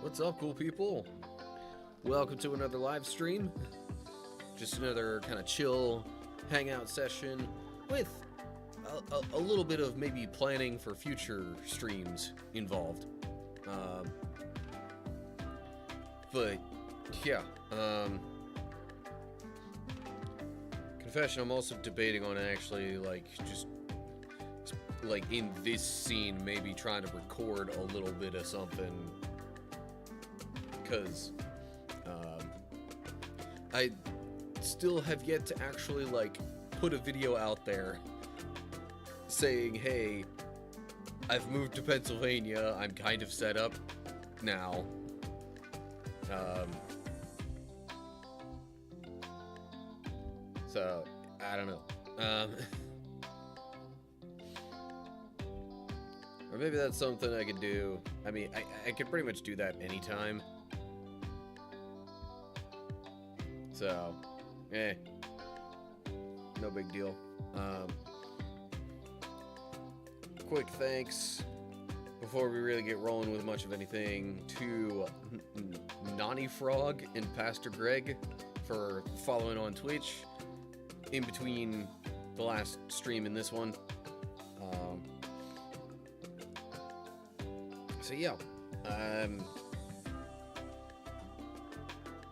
What's up, cool people? Welcome to another live stream. Just another kind of chill hangout session with a little bit of maybe planning for future streams involved. But yeah, confession, I'm also debating on actually just in this scene maybe trying to record a little bit of something, because I still have yet to actually put a video out there saying, hey, I've moved to Pennsylvania, I'm kind of set up now. So I don't know. Or maybe that's something I could do. I mean, I could pretty much do that anytime. So, no big deal. Quick thanks, before we really get rolling with much of anything, to Nani Frog and Pastor Greg for following on Twitch in between the last stream and this one. So yeah,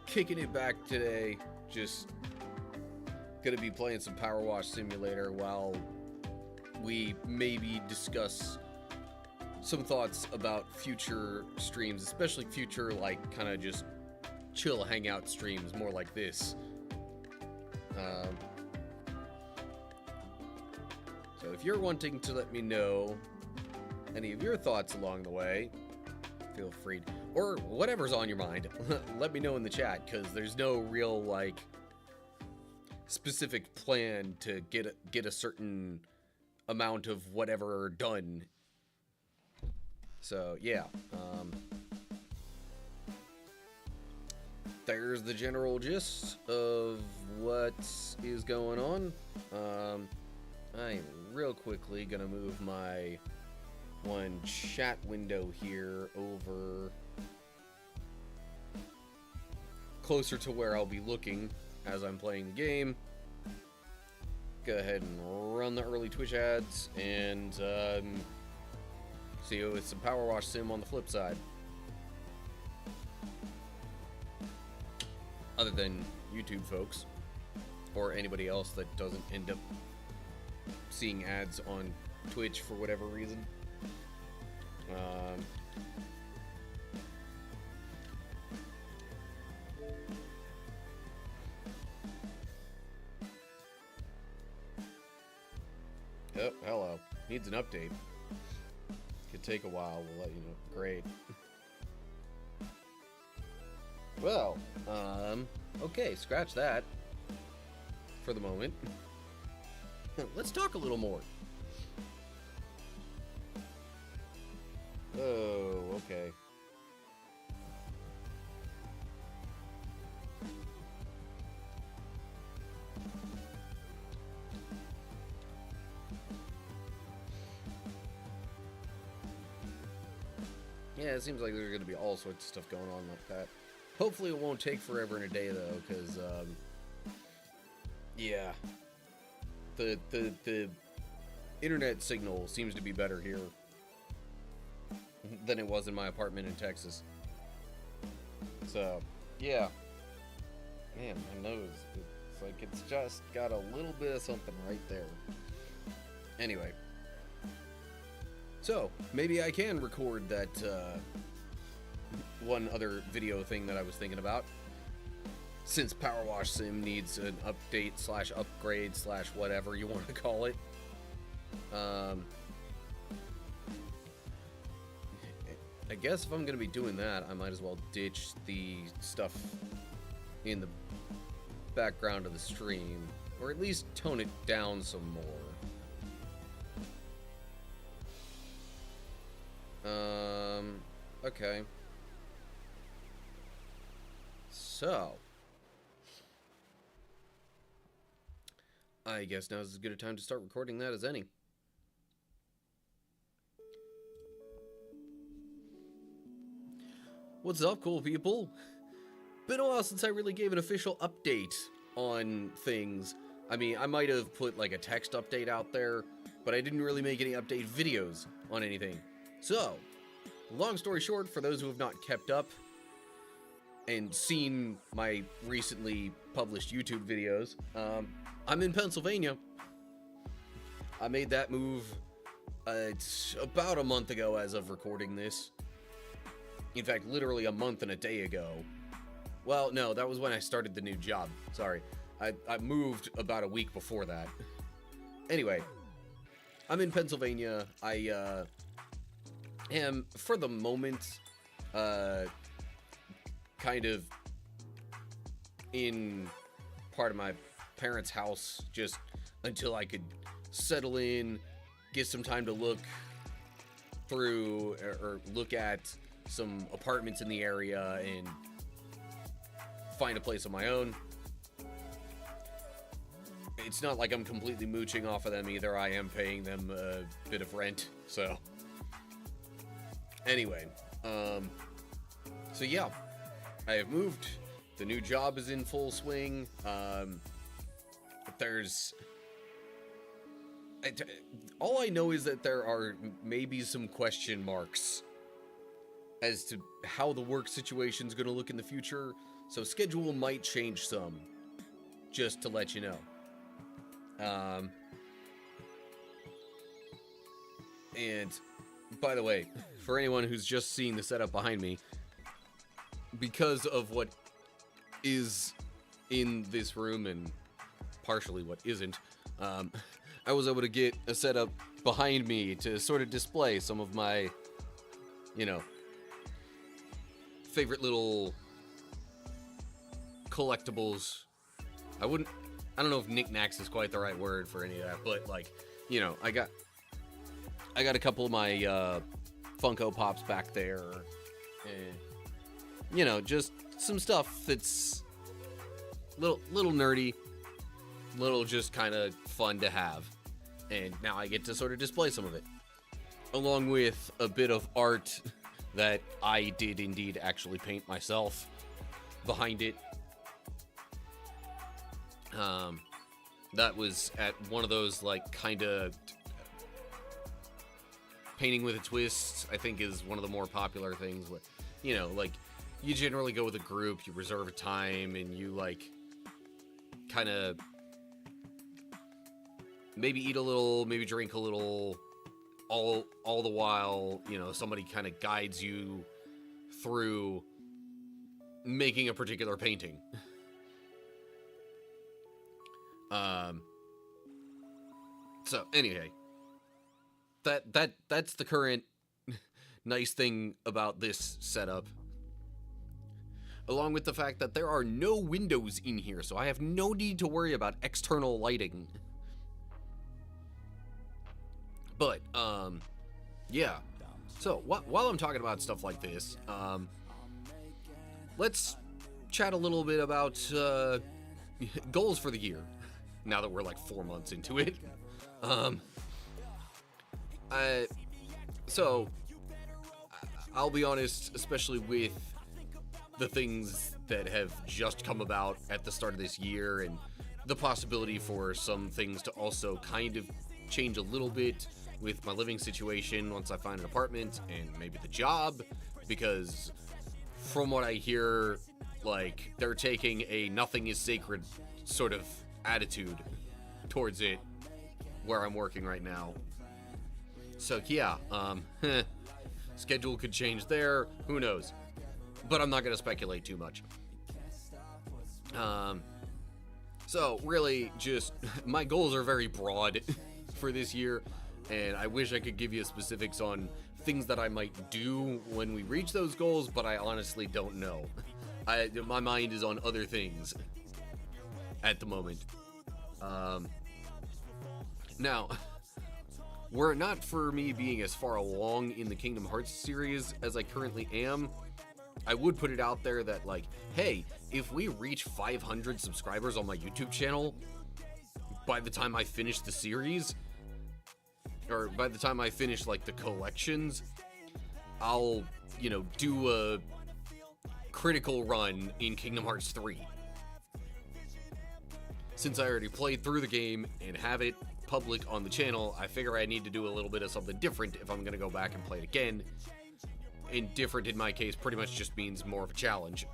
kicking it back today, just gonna be playing some PowerWash Simulator while we maybe discuss some thoughts about future streams, especially future kind of just chill hangout streams, more like this. So if you're wanting to let me know any of your thoughts along the way, feel free, or whatever's on your mind, let me know in the chat, because there's no real specific plan to get a certain amount of whatever done. So yeah, there's the general gist of what is going on. I'm real quickly gonna move my one chat window here over closer to where I'll be looking as I'm playing the game. Go ahead and run the early Twitch ads and see you with some PowerWash Sim on the flip side. Other than YouTube folks, or anybody else that doesn't end up seeing ads on Twitch for whatever reason. Oh, hello. Needs an update. Could take a while, we'll let you know. Great. Well, okay, scratch that for the moment. Let's talk a little more. Oh, okay. Yeah, it seems like there's going to be all sorts of stuff going on like that. Hopefully it won't take forever and a day, though, because, yeah. The internet signal seems to be better here than it was in my apartment in Texas. So, yeah. Man, my nose, it's like it's just got a little bit of something right there. Anyway. So, maybe I can record that, one other video thing that I was thinking about. Since PowerWash Sim needs an update / upgrade / whatever you want to call it. I guess if I'm going to be doing that, I might as well ditch the stuff in the background of the stream. Or at least tone it down some more. Okay. So, I guess now's as good a time to start recording that as any. What's up, cool people? Been a while since I really gave an official update on things. I mean, I might have put like a text update out there, but I didn't really make any update videos on anything. So, long story short, for those who have not kept up and seen my recently published YouTube videos, I'm in Pennsylvania. I made that move it's about a month ago as of recording this. In fact, literally a month and a day ago. Well, no, that was when I started the new job. Sorry. I moved about a week before that. Anyway, I'm in Pennsylvania. I am, for the moment, kind of in part of my parents' house just until I could settle in, get some time to look through or look at some apartments in the area and find a place of my own. It's not like I'm completely mooching off of them either. I am paying them a bit of rent, so anyway, so yeah, I have moved. The new job is in full swing. All I know is that there are maybe some question marks as to how the work situation is going to look in the future, so schedule might change some, just to let you know. And by the way, for anyone who's just seeing the setup behind me, because of what is in this room and partially what isn't, I was able to get a setup behind me to sort of display some of my, favorite little collectibles. I don't know if knickknacks is quite the right word for any of that, but like, I got a couple of my Funko Pops back there, and just some stuff that's little nerdy, little just kind of fun to have. And now I get to sort of display some of it, along with a bit of art that I did indeed actually paint myself behind it. That was at one of those, like, kind of painting with a twist, I think is one of the more popular things. With, like, you generally go with a group, you reserve a time, and you, like, kind of maybe eat a little, maybe drink a little, all the while, somebody kind of guides you through making a particular painting. So anyway, that's the current nice thing about this setup. Along with the fact that there are no windows in here, so I have no need to worry about external lighting. But, yeah. So, while I'm talking about stuff like this, let's chat a little bit about, goals for the year. Now that we're like 4 months into it. So, I'll be honest, especially with the things that have just come about at the start of this year, and the possibility for some things to also kind of change a little bit with my living situation once I find an apartment and maybe the job, because from what I hear, like, they're taking a nothing is sacred sort of attitude towards it where I'm working right now. So yeah, schedule could change there, who knows, but I'm not going to speculate too much. So really just my goals are very broad for this year, and I wish I could give you specifics on things that I might do when we reach those goals, but I honestly don't know. My mind is on other things at the moment. Now, were it not for me being as far along in the Kingdom Hearts series as I currently am, I would put it out there that, like, hey, if we reach 500 subscribers on my YouTube channel by the time I finish the series, or by the time I finish, like, the collections, I'll, do critical run in Kingdom Hearts 3. Since I already played through the game and have it public on the channel, I figure I need to do a little bit of something different if I'm going to go back and play it again. And different in my case pretty much just means more of a challenge.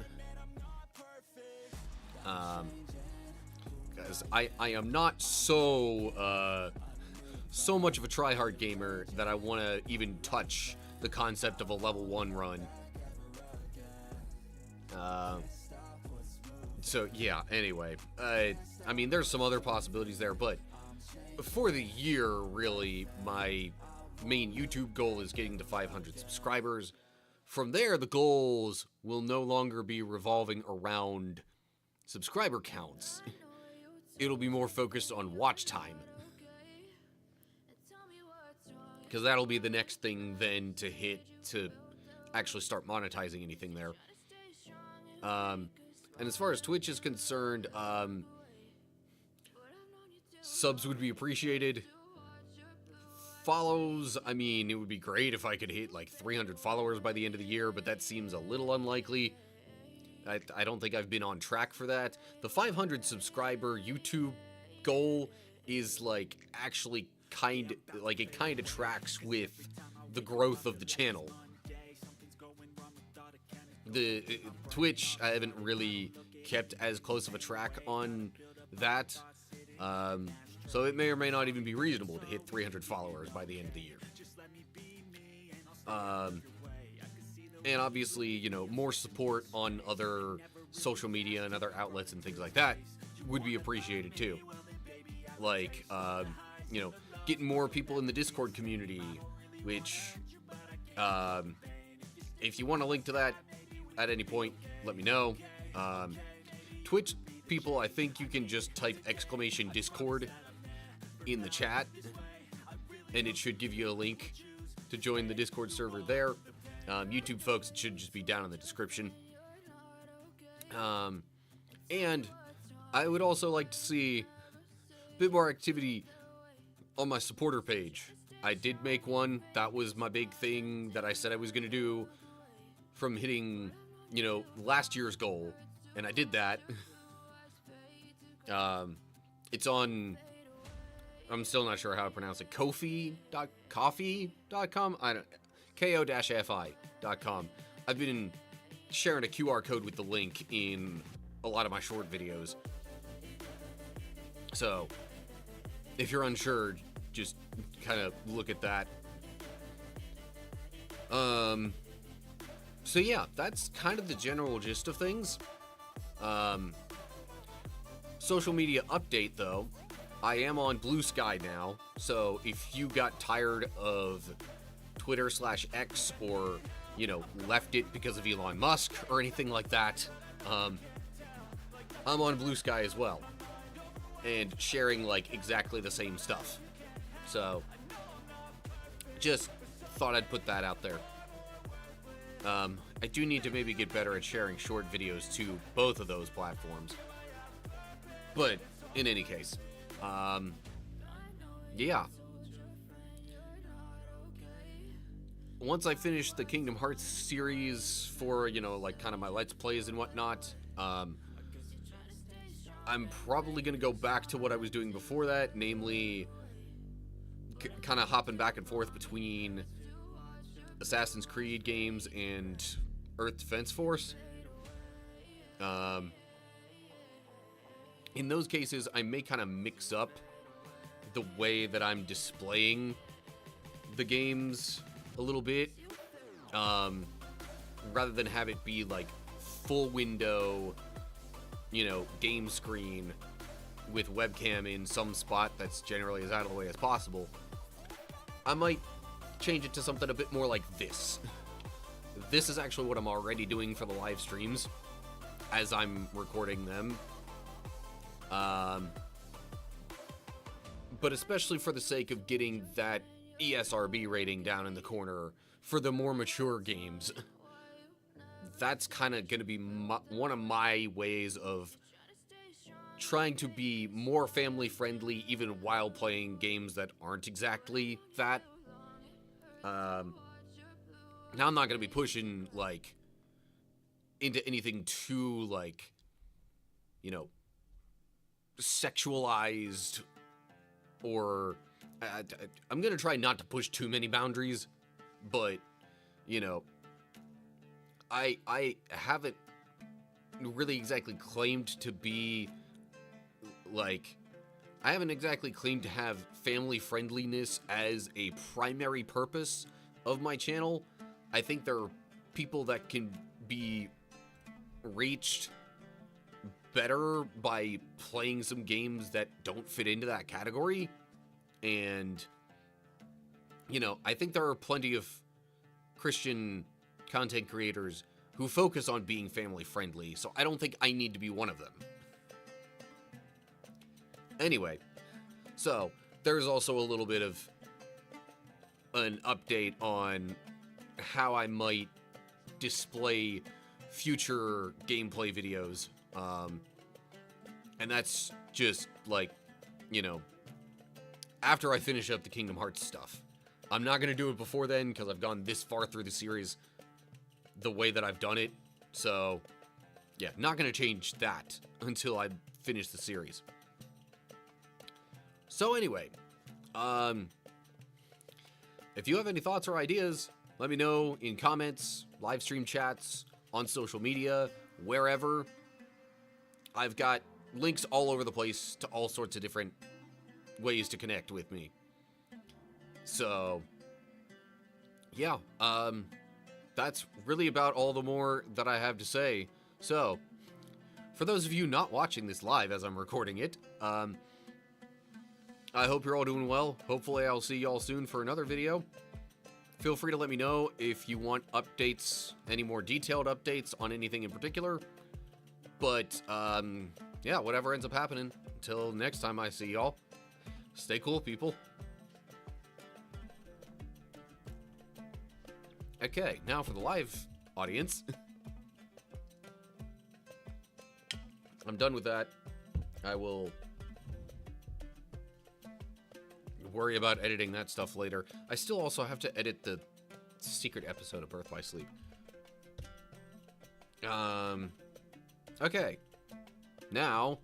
Because I am not so much of a try-hard gamer that I want to even touch the concept of a level 1 run. So yeah, anyway, I mean, there's some other possibilities there, but for the year, really, my main YouTube goal is getting to 500 subscribers. From there, the goals will no longer be revolving around subscriber counts. It'll be more focused on watch time. Because that'll be the next thing then to hit to actually start monetizing anything there. And as far as Twitch is concerned, subs would be appreciated. Follows, I mean, it would be great if I could hit like 300 followers by the end of the year, but that seems a little unlikely. I don't think I've been on track for that. The 500 subscriber YouTube goal is like actually it kind of tracks with the growth of the channel. The Twitch, I haven't really kept as close of a track on that. So it may or may not even be reasonable to hit 300 followers by the end of the year. And obviously, you know, more support on other social media and other outlets and things like that would be appreciated too. Like, you know, getting more people in the Discord community, which, if you want a link to that at any point, let me know. Twitch people, I think you can just type !Discord in the chat, and it should give you a link to join the Discord server there. YouTube folks, it should just be down in the description. And I would also like to see a bit more activity on my supporter page. I did make one. That was my big thing that I said I was going to do from hitting, you know, last year's goal, and I did that. It's on, I'm still not sure how to pronounce it, Ko-fi.com? I don't, ko-fi.com. I've been sharing a QR code with the link in a lot of my short videos. So, if you're unsure, just kind of look at that. So yeah, that's kind of the general gist of things. Social media update though, I am on Blue Sky now, so if you got tired of Twitter/X or, you know, left it because of Elon Musk or anything like that, I'm on Blue Sky as well, and sharing like exactly the same stuff. So just thought I'd put that out there. I do need to maybe get better at sharing short videos to both of those platforms. But in any case, yeah. Once I finish the Kingdom Hearts series for, you know, like kind of my Let's Plays and whatnot, I'm probably going to go back to what I was doing before that, namely kind of hopping back and forth between Assassin's Creed games and Earth Defense Force. In those cases, I may kind of mix up the way that I'm displaying the games a little bit, rather than have it be like full window, you know, game screen with webcam in some spot that's generally as out of the way as possible. I might change it to something a bit more like this. This is actually what I'm already doing for the live streams as I'm recording them. But especially for the sake of getting that ESRB rating down in the corner for the more mature games, that's kind of going to be one of my ways of trying to be more family friendly even while playing games that aren't exactly that. Now I'm not going to be pushing like into anything too, like, you know, sexualized, or I'm going to try not to push too many boundaries, but, you know, I haven't really exactly claimed to be, like, I haven't exactly claimed to have family friendliness as a primary purpose of my channel. I think there are people that can be reached better by playing some games that don't fit into that category. And, you know, I think there are plenty of Christian content creators who focus on being family friendly, so I don't think I need to be one of them. Anyway, so there's also a little bit of an update on how I might display future gameplay videos. And that's just, like, you know, after I finish up the Kingdom Hearts stuff. I'm not going to do it before then, because I've gone this far through the series the way that I've done it. So, yeah, not going to change that until I finish the series. So anyway, if you have any thoughts or ideas, let me know in comments, live stream chats, on social media, wherever. I've got links all over the place to all sorts of different ways to connect with me. So, yeah, that's really about all the more that I have to say. So, for those of you not watching this live as I'm recording it, I hope you're all doing well. Hopefully I'll see y'all soon for another video. Feel free to let me know if you want updates, any more detailed updates on anything in particular. But, yeah, whatever ends up happening. Until next time I see y'all, stay cool, people. Okay, now for the live audience. I'm done with that. I will worry about editing that stuff later. I still also have to edit the secret episode of Birth by Sleep. Okay. Now,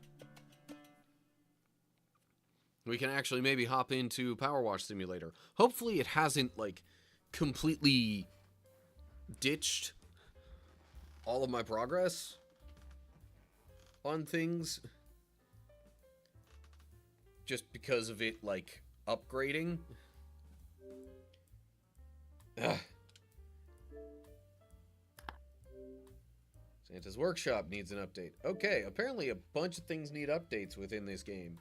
we can actually maybe hop into PowerWash Simulator. Hopefully it hasn't, like, completely ditched all of my progress on things just because of it, like, upgrading. Ugh. Santa's Workshop needs an update. Okay, apparently a bunch of things need updates within this game.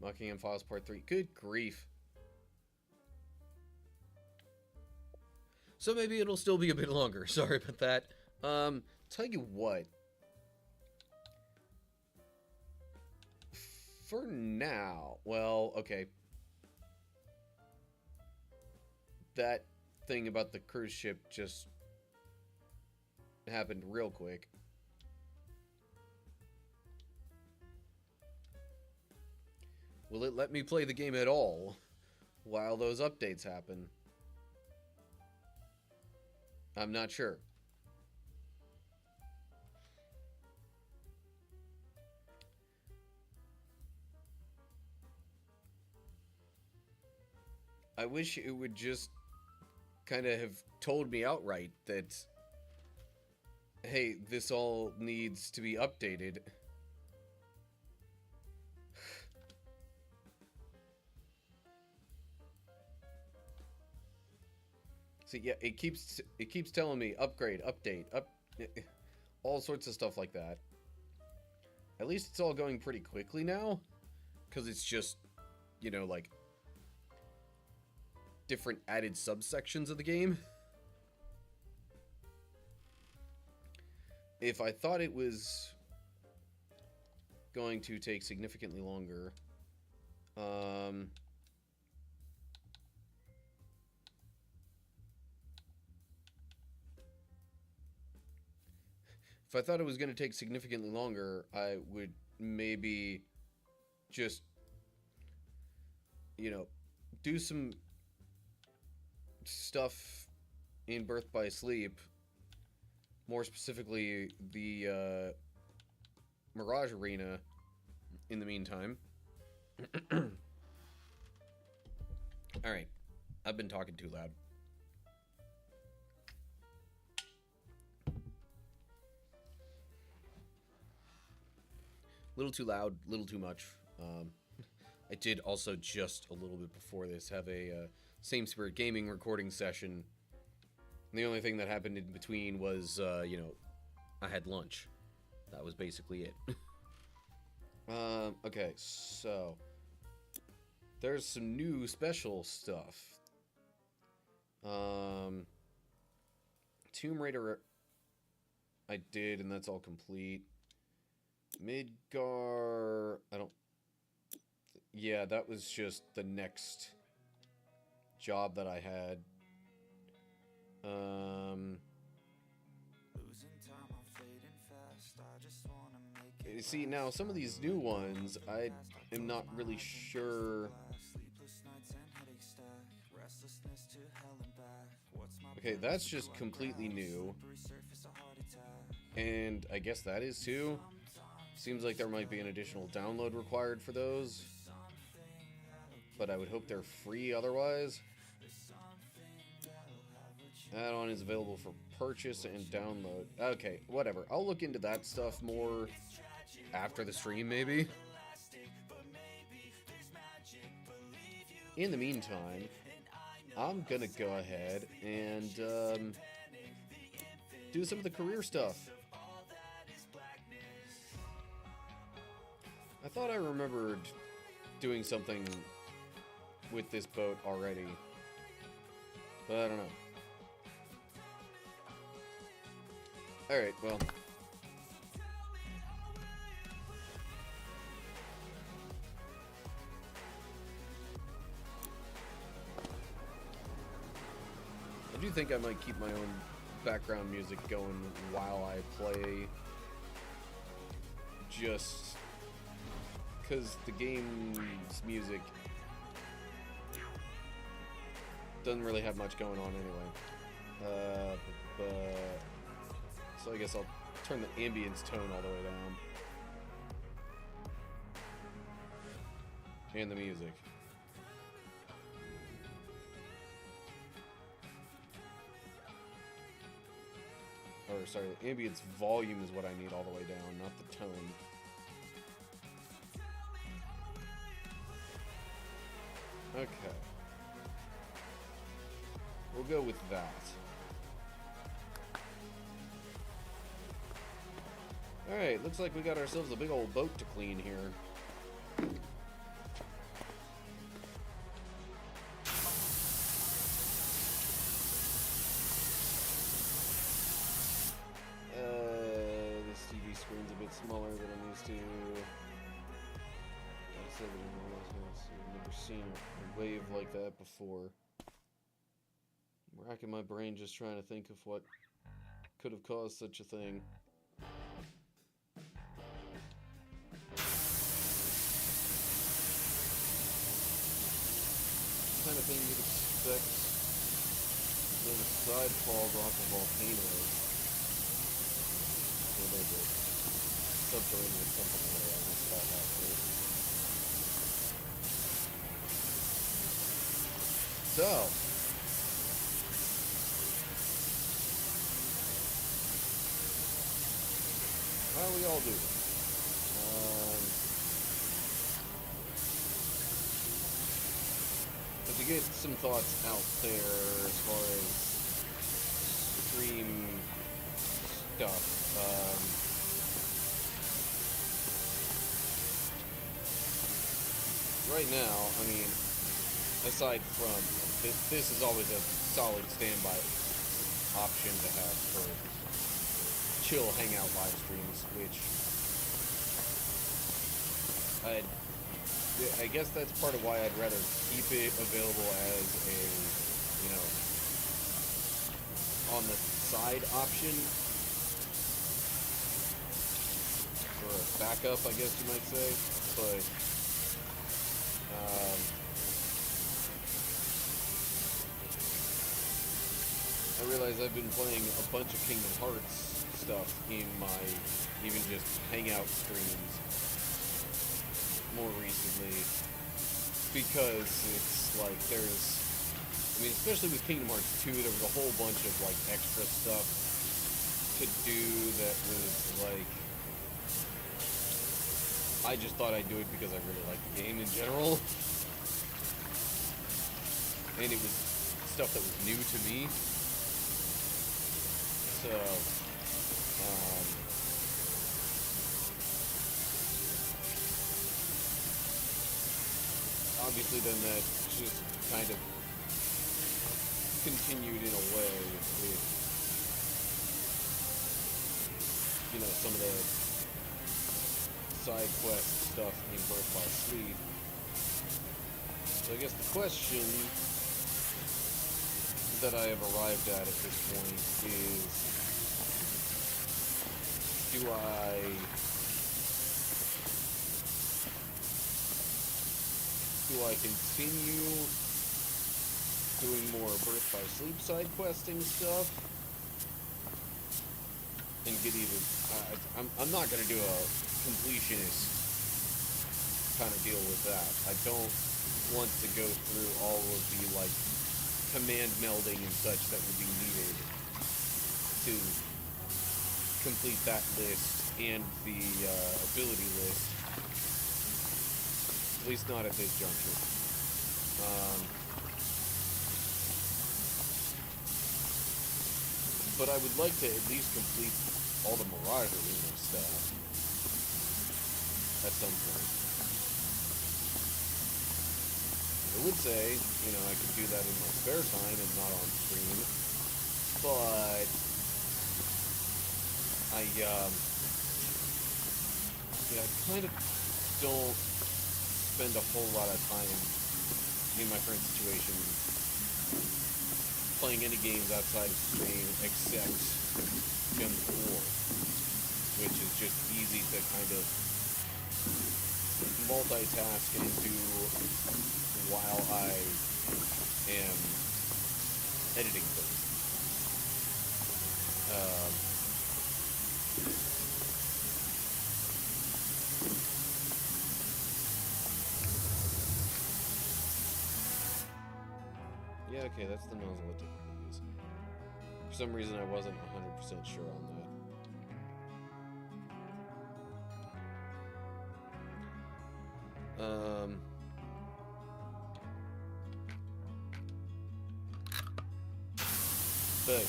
Mockingham Files Part 3. Good grief. So maybe it'll still be a bit longer. Sorry about that. Tell you what. For now, well, okay. That thing about the cruise ship just happened real quick. Will it let me play the game at all while those updates happen? I'm not sure. I wish it would just kind of have told me outright that, hey, this all needs to be updated. See, yeah, it keeps telling me upgrade, update, all sorts of stuff like that. At least it's all going pretty quickly now, because it's just, you know, like, different added subsections of the game. If I thought it was going to take significantly longer, if I thought it was going to take significantly longer, I would maybe just, you know, do some stuff in Birth by Sleep More specifically, the Mirage Arena in the meantime. Alright, I've been talking too loud. Little too loud, little too much. I did also just a little bit before this have a Same Spirit Gaming recording session. And the only thing that happened in between was, you know, I had lunch. That was basically it. Okay, so there's some new special stuff. Tomb Raider I did, and that's all complete. Midgar, I don't... Yeah, that was just the next job that I had. You see, now some of these new ones, I am not really sure. Okay, that's just completely new. And I guess that is too. Seems like there might be an additional download required for those. But I would hope they're free otherwise. Add-on is available for purchase and download. Okay, whatever. I'll look into that stuff more after the stream, maybe. In the meantime, I'm gonna go ahead and do some of the career stuff. I thought I remembered doing something with this boat already, but I don't know. Alright, well. I do think I might keep my own background music going while I play. Just because the game's music doesn't really have much going on anyway. So I guess I'll turn the ambience tone all the way down. And the music. Or sorry, the ambience volume is what I need all the way down, not the tone. Okay. We'll go with that. Alright, looks like we got ourselves a big old boat to clean here. This TV screen's a bit smaller than I'm used to. I said I've never seen a wave like that before. I'm racking my brain just trying to think of what could have caused such a thing. Kind of thing you'd expect when the side falls off a volcano. Or there's a submarine or something like that. I missed that last week. So, how are we all doing? To get some thoughts out there as far as stream stuff. Right now, I mean, aside from this is always a solid standby option to have for chill hangout live streams, which I guess that's part of why I'd rather keep it available as a, you know, on the side option, or a backup, I guess you might say, but, I I realize I've been playing a bunch of Kingdom Hearts stuff in my even just hangout streams more recently, because it's like there's, I mean, especially with Kingdom Hearts 2, there was a whole bunch of like extra stuff to do that was like, I just thought I'd do it because I really like the game in general, and it was stuff that was new to me. So, obviously then that just kind of continued in a way with, you know, some of the side quest stuff in Birth by Sleep. So I guess the question that I have arrived at this point is, do I continue doing more Birth by Sleep side questing stuff and get even, I'm not going to do a completionist kind of deal with that. I don't want to go through all of the like command melding and such that would be needed to complete that list and the ability list, at least not at this juncture. But I would like to at least complete all the Mirage Arena stuff at some point. I would say, you know, I could do that in my spare time and not on stream, but I kind of don't spend a whole lot of time in my current situation playing any games outside of stream except Gen 4, which is just easy to kind of multitask and do while I am editing things. Yeah, okay, that's the nozzle I typically use. For some reason, I wasn't 100% sure on that. But,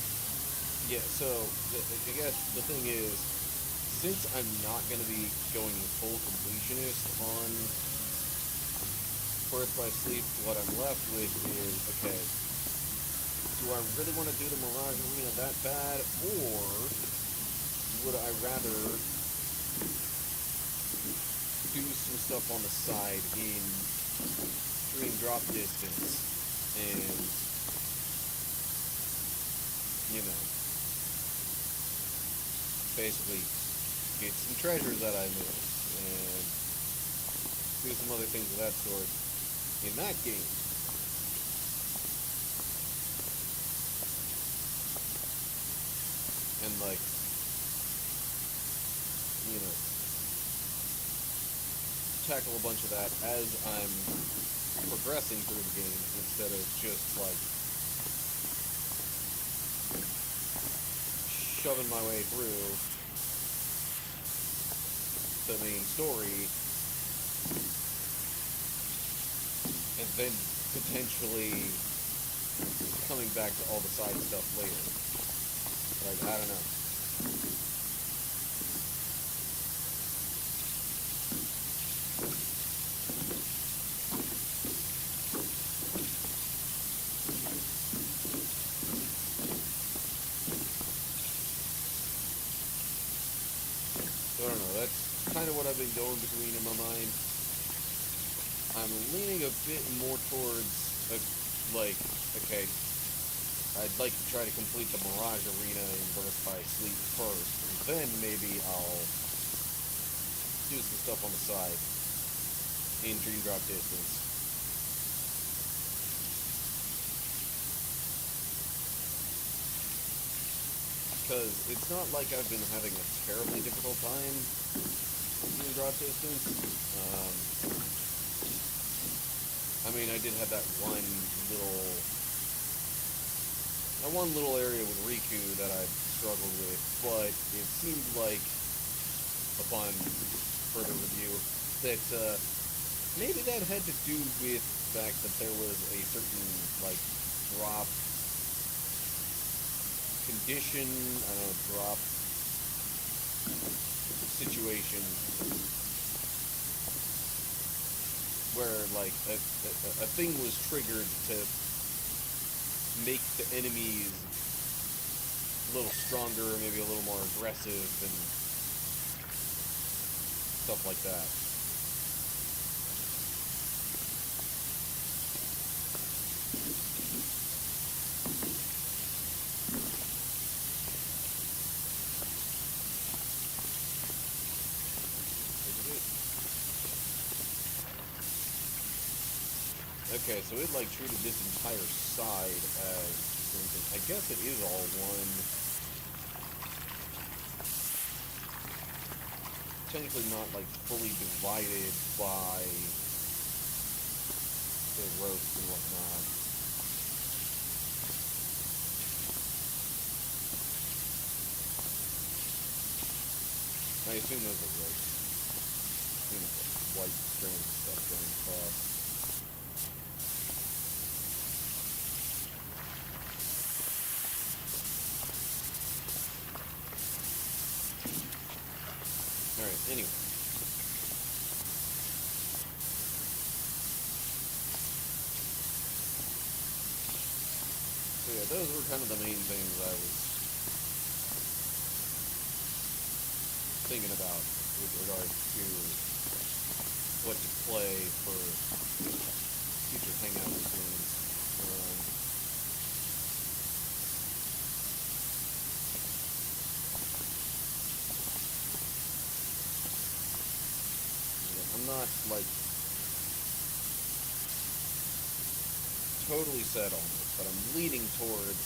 yeah, so, I guess the thing is, since I'm not going to be going full completionist on Birth by Sleep, what I'm left with is, okay, do I really want to do the Mirage Arena that bad, or would I rather do some stuff on the side in Dream Drop Distance and, you know, basically get some treasures that I missed and do some other things of that sort in that game. And like, you know, tackle a bunch of that as I'm progressing through the game instead of just like shoving my way through the main story and then potentially coming back to all the side stuff later. Like, I don't know. I don't know, that's kind of what I've been going between in my mind. I'm leaning a bit more towards, like, okay, I'd like to try to complete the Mirage Arena in Birth by Sleep first, and then maybe I'll do some stuff on the side in Dream Drop Distance. because it's not like I've been having a terribly difficult time doing drop distance. I mean, I did have that one little area with Riku that I struggled with, but it seemed like, upon further review, that maybe that had to do with the fact that there was a certain, like, drop condition, I don't know, drop situation, where, like, a thing was triggered to make the enemies a little stronger, maybe a little more aggressive, and stuff like that. Okay, so it, like, treated this entire side as something. I guess it is all one. Technically not, like, fully divided by the roasts and whatnot. I assume those are roasts. You know, white strands and stuff going across. Alright, anyway. So yeah, those were kind of the main things I was thinking about with regard to what to play for future hangout streams. I'm not, like, totally set on this, but I'm leaning towards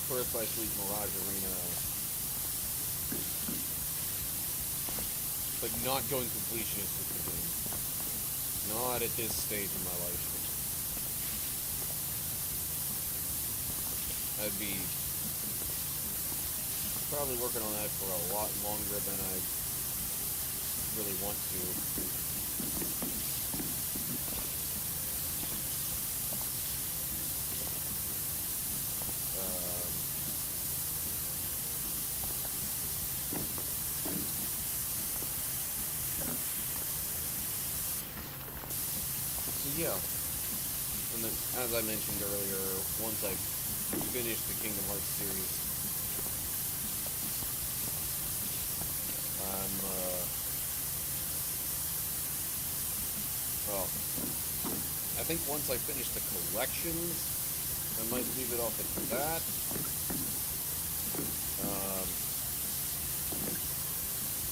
Birth by Sleep Mirage Arena, but not going completionist with the game. Not at this stage in my life. I'd be probably working on that for a lot longer than I really want to. So yeah, and then, as I mentioned earlier, once I finish the Kingdom Hearts series, well, I think once I finish the collections, I might leave it off at that.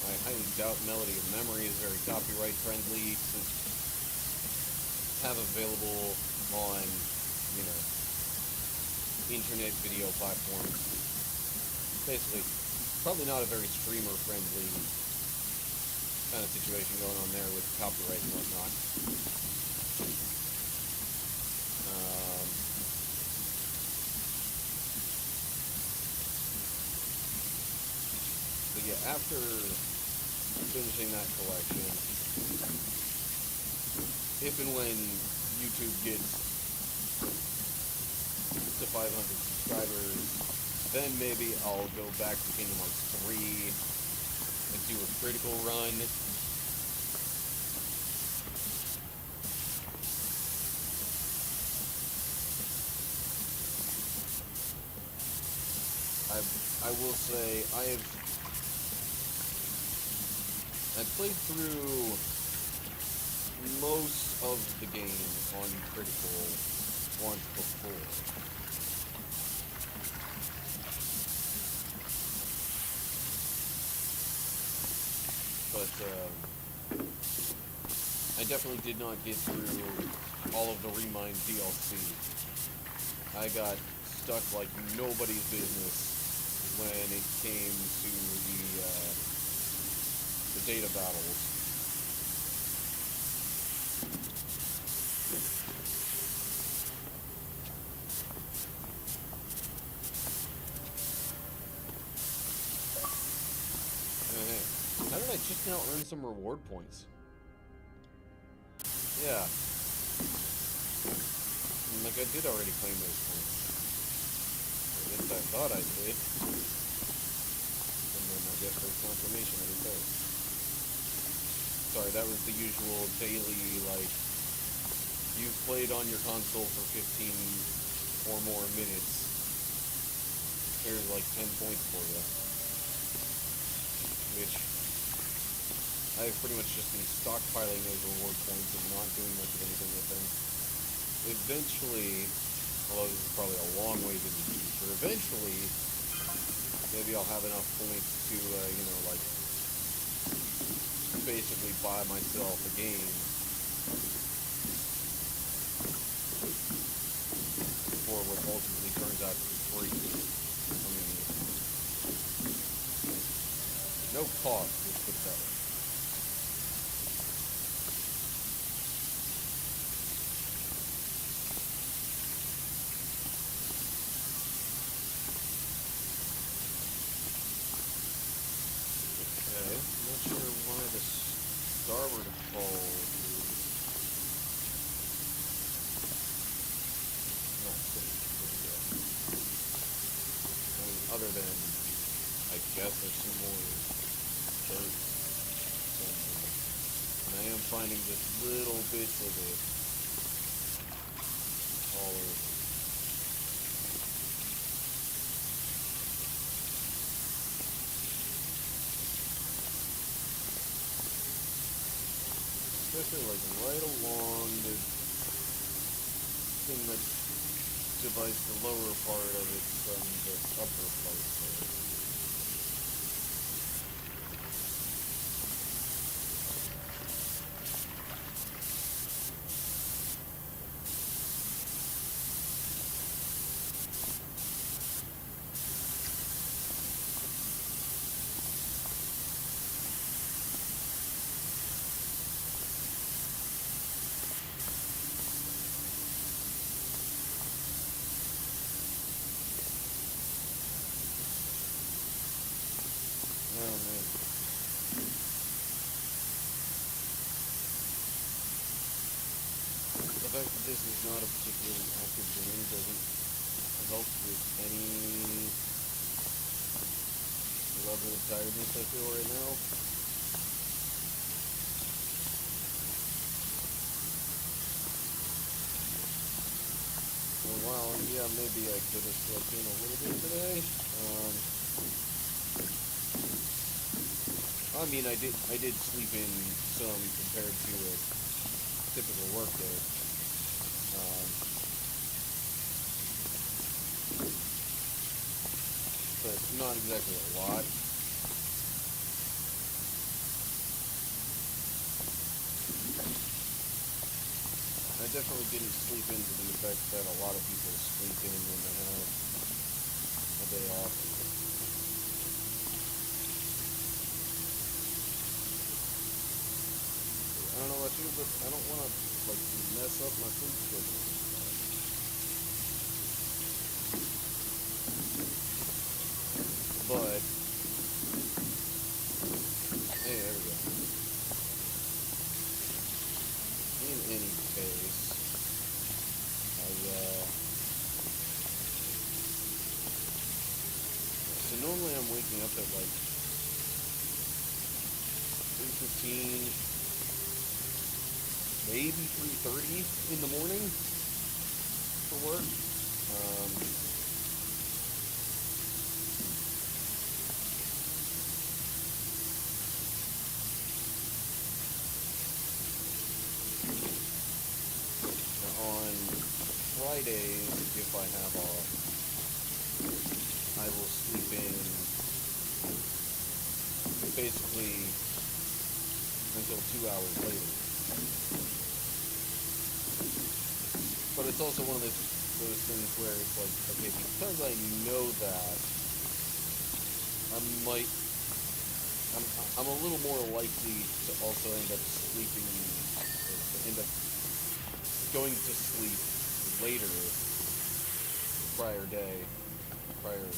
I highly doubt Melody of Memory is very copyright friendly to have available on, you know, internet video platforms. Basically, probably not a very streamer friendly kind of situation going on there with copyright and whatnot. But yeah, after finishing that collection, if and when YouTube gets to 500 subscribers, then maybe I'll go back to Kingdom Hearts 3 and do a critical run. I will say I played through most of the game on critical once before. But I definitely did not get through all of the Remind DLC. I got stuck like nobody's business when it came to the data battles. How did I just now earn some reward points? Yeah. Like, I did already claim those points. At least I thought I did. And then I guess for confirmation I did those. Sorry, that was the usual daily, like, you've played on your console for 15 or more minutes. Here's like 10 points for you. Which I've pretty much just been stockpiling those reward points and not doing much of anything with them. Eventually, although this is probably a long ways into the future, eventually, maybe I'll have enough points to, you know, like, basically buy myself a game. For what ultimately turns out to be free. I mean, no cost, let's put it that way. Okay, I'm not sure why the starboard hull is not finished yet. I mean, other than, I guess there's some more dirt somewhere. And I am finding just little bits of it all over. Especially like right along the thing that divides the lower part of it from the upper part. Oh man. The fact that this is not a particularly active game doesn't help with any level of tiredness I feel right now. Well, yeah, maybe I could have slept in a little bit today. I mean, I did sleep in some compared to a typical work day. But not exactly a lot. I definitely didn't sleep into the effect that a lot of people sleep in when they have a day off. I don't know about you, but I don't want to, like, mess up my sleep schedule. But, hey, there we go. In any case, so normally I'm waking up at like 3:15, maybe 3:30 in the morning for work. On Fridays, if I have off, I will sleep in basically until 2 hours later. But it's also one of those those things where it's like, okay, because I know that, I might, I'm a little more likely to also end up sleeping, or to end up going to sleep later the prior day, prior evening.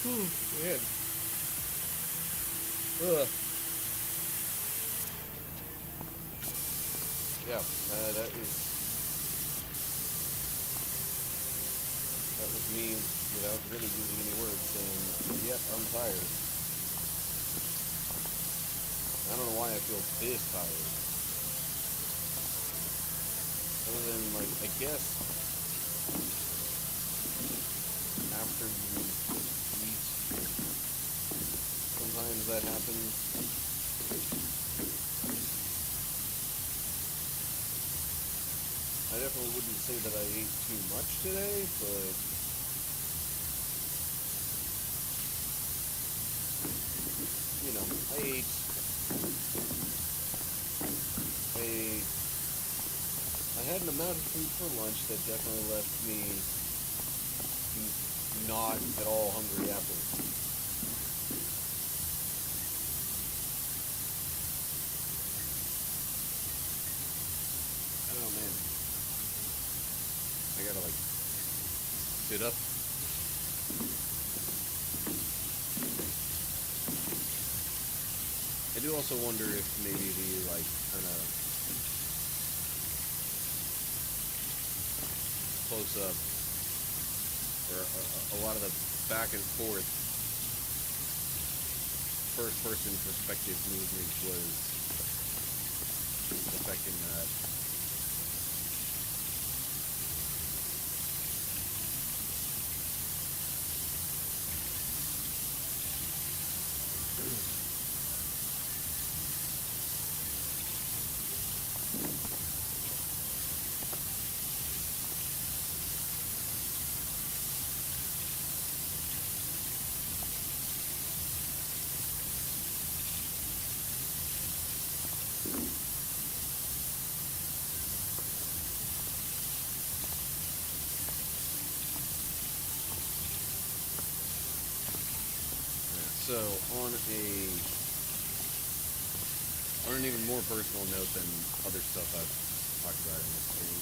Man. Ugh. Yeah, that was me without really using any words saying, yep, I'm tired. I don't know why I feel this tired. Other than, like, I guess after you eat, sometimes that happens. I definitely wouldn't say that I ate too much today, but you know, I had an amount of food for lunch that definitely left me not at all hungry afterwards. Oh man, I gotta like sit up. I do also wonder if maybe the like kind of close up or a lot of the back and forth first person perspective movement was affecting that. So, on an even more personal note than other stuff I've talked about in this stream,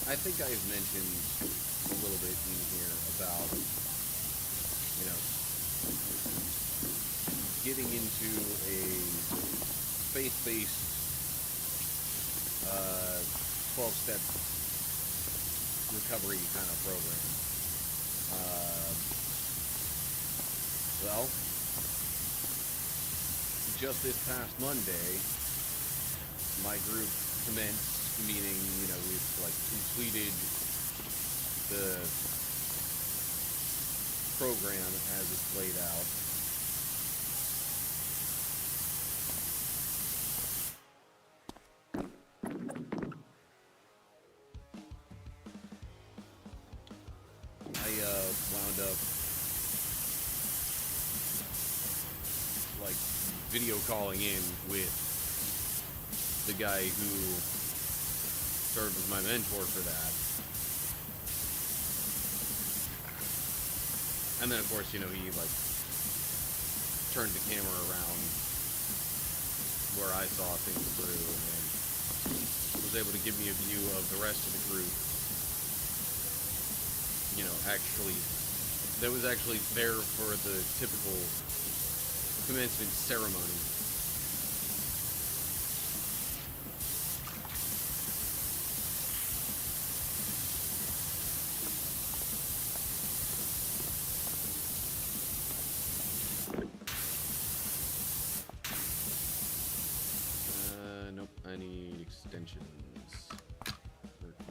I think I've mentioned a little bit in here about, you know, getting into a faith-based 12-step recovery kind of program. Well, just this past Monday, my group commenced, meaning, you know, we've like completed the program as it's laid out. I wound up like video calling in with the guy who served as my mentor for that. And then of course, you know, he like turned the camera around where I saw things through and was able to give me a view of the rest of the group. You know, actually, that was actually there for the typical commencement ceremony. Nope, I need extensions. Or,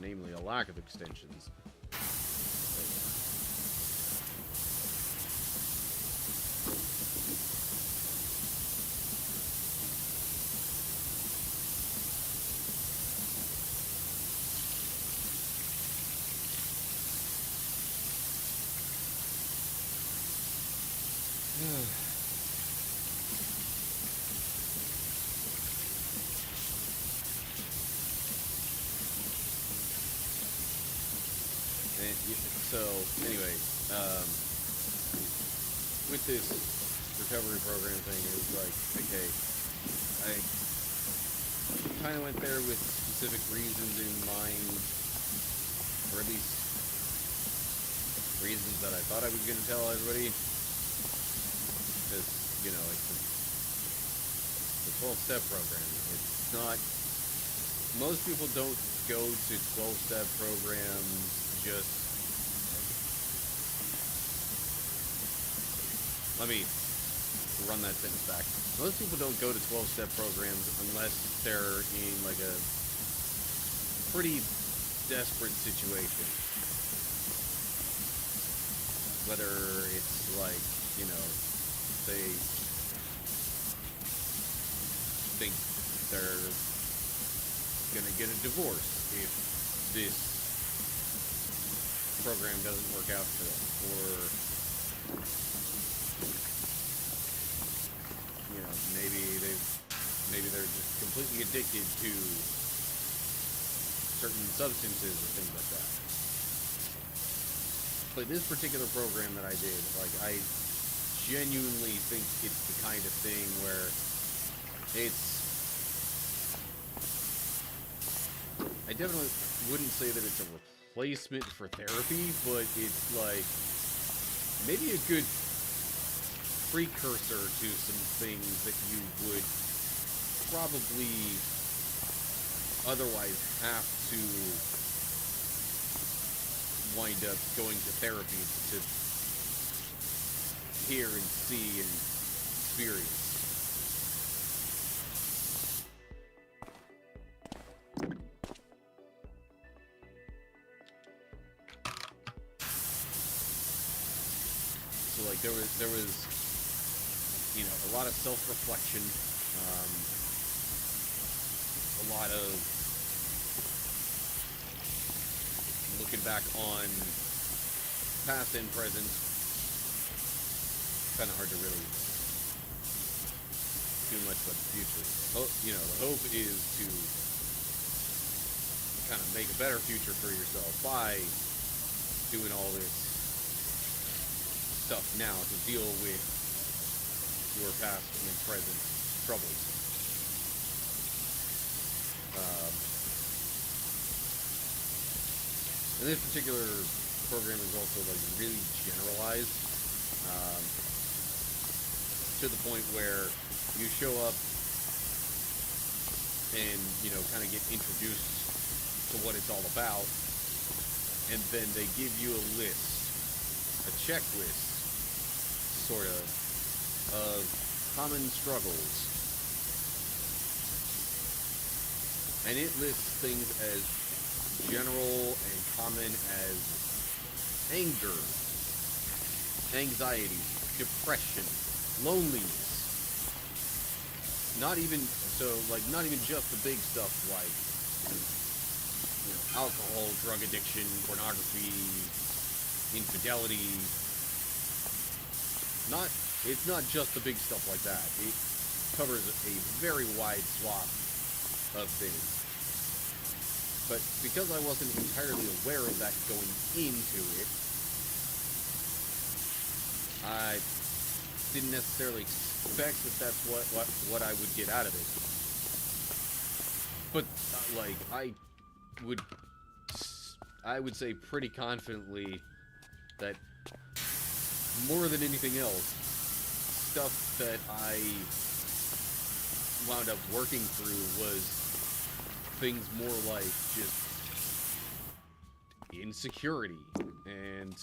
namely, a lack of extensions. So anyway, with this recovery program thing, it was like, okay, I kind of went there with specific reasons in mind, or at least reasons that I thought I was going to tell everybody, because, you know, like the 12-step program, it's not, most people don't go to 12-step programs just, let me run that sentence back. Most people don't go to 12-step programs unless they're in like a pretty desperate situation. Whether it's like, you know, they think they're gonna get a divorce if this program doesn't work out for them, or you know, maybe they're just completely addicted to certain substances or things like that. But this particular program that I did, like, I genuinely think it's the kind of thing where I definitely wouldn't say that it's a replacement for therapy, but it's like maybe a good precursor to some things that you would probably otherwise have to wind up going to therapy to hear and see and experience. So like there was you know, a lot of self-reflection, a lot of looking back on past and present. Kind of hard to really do much about the future. You know, the hope is to kind of make a better future for yourself by doing all this stuff now to deal with your past and present troubles. And this particular program is also like really generalized, to the point where you show up and, you know, kind of get introduced to what it's all about, and then they give you a list, a checklist, sort of common struggles. And it lists things as general and common as anger, anxiety, depression, loneliness. Not even just the big stuff like, you know, alcohol, drug addiction, pornography, infidelity. It's not just the big stuff like that. It covers a very wide swath of things. But because I wasn't entirely aware of that going into it, I didn't necessarily expect that that's what I would get out of it. But like I would say pretty confidently that more than anything else, stuff that I wound up working through was things more like just insecurity and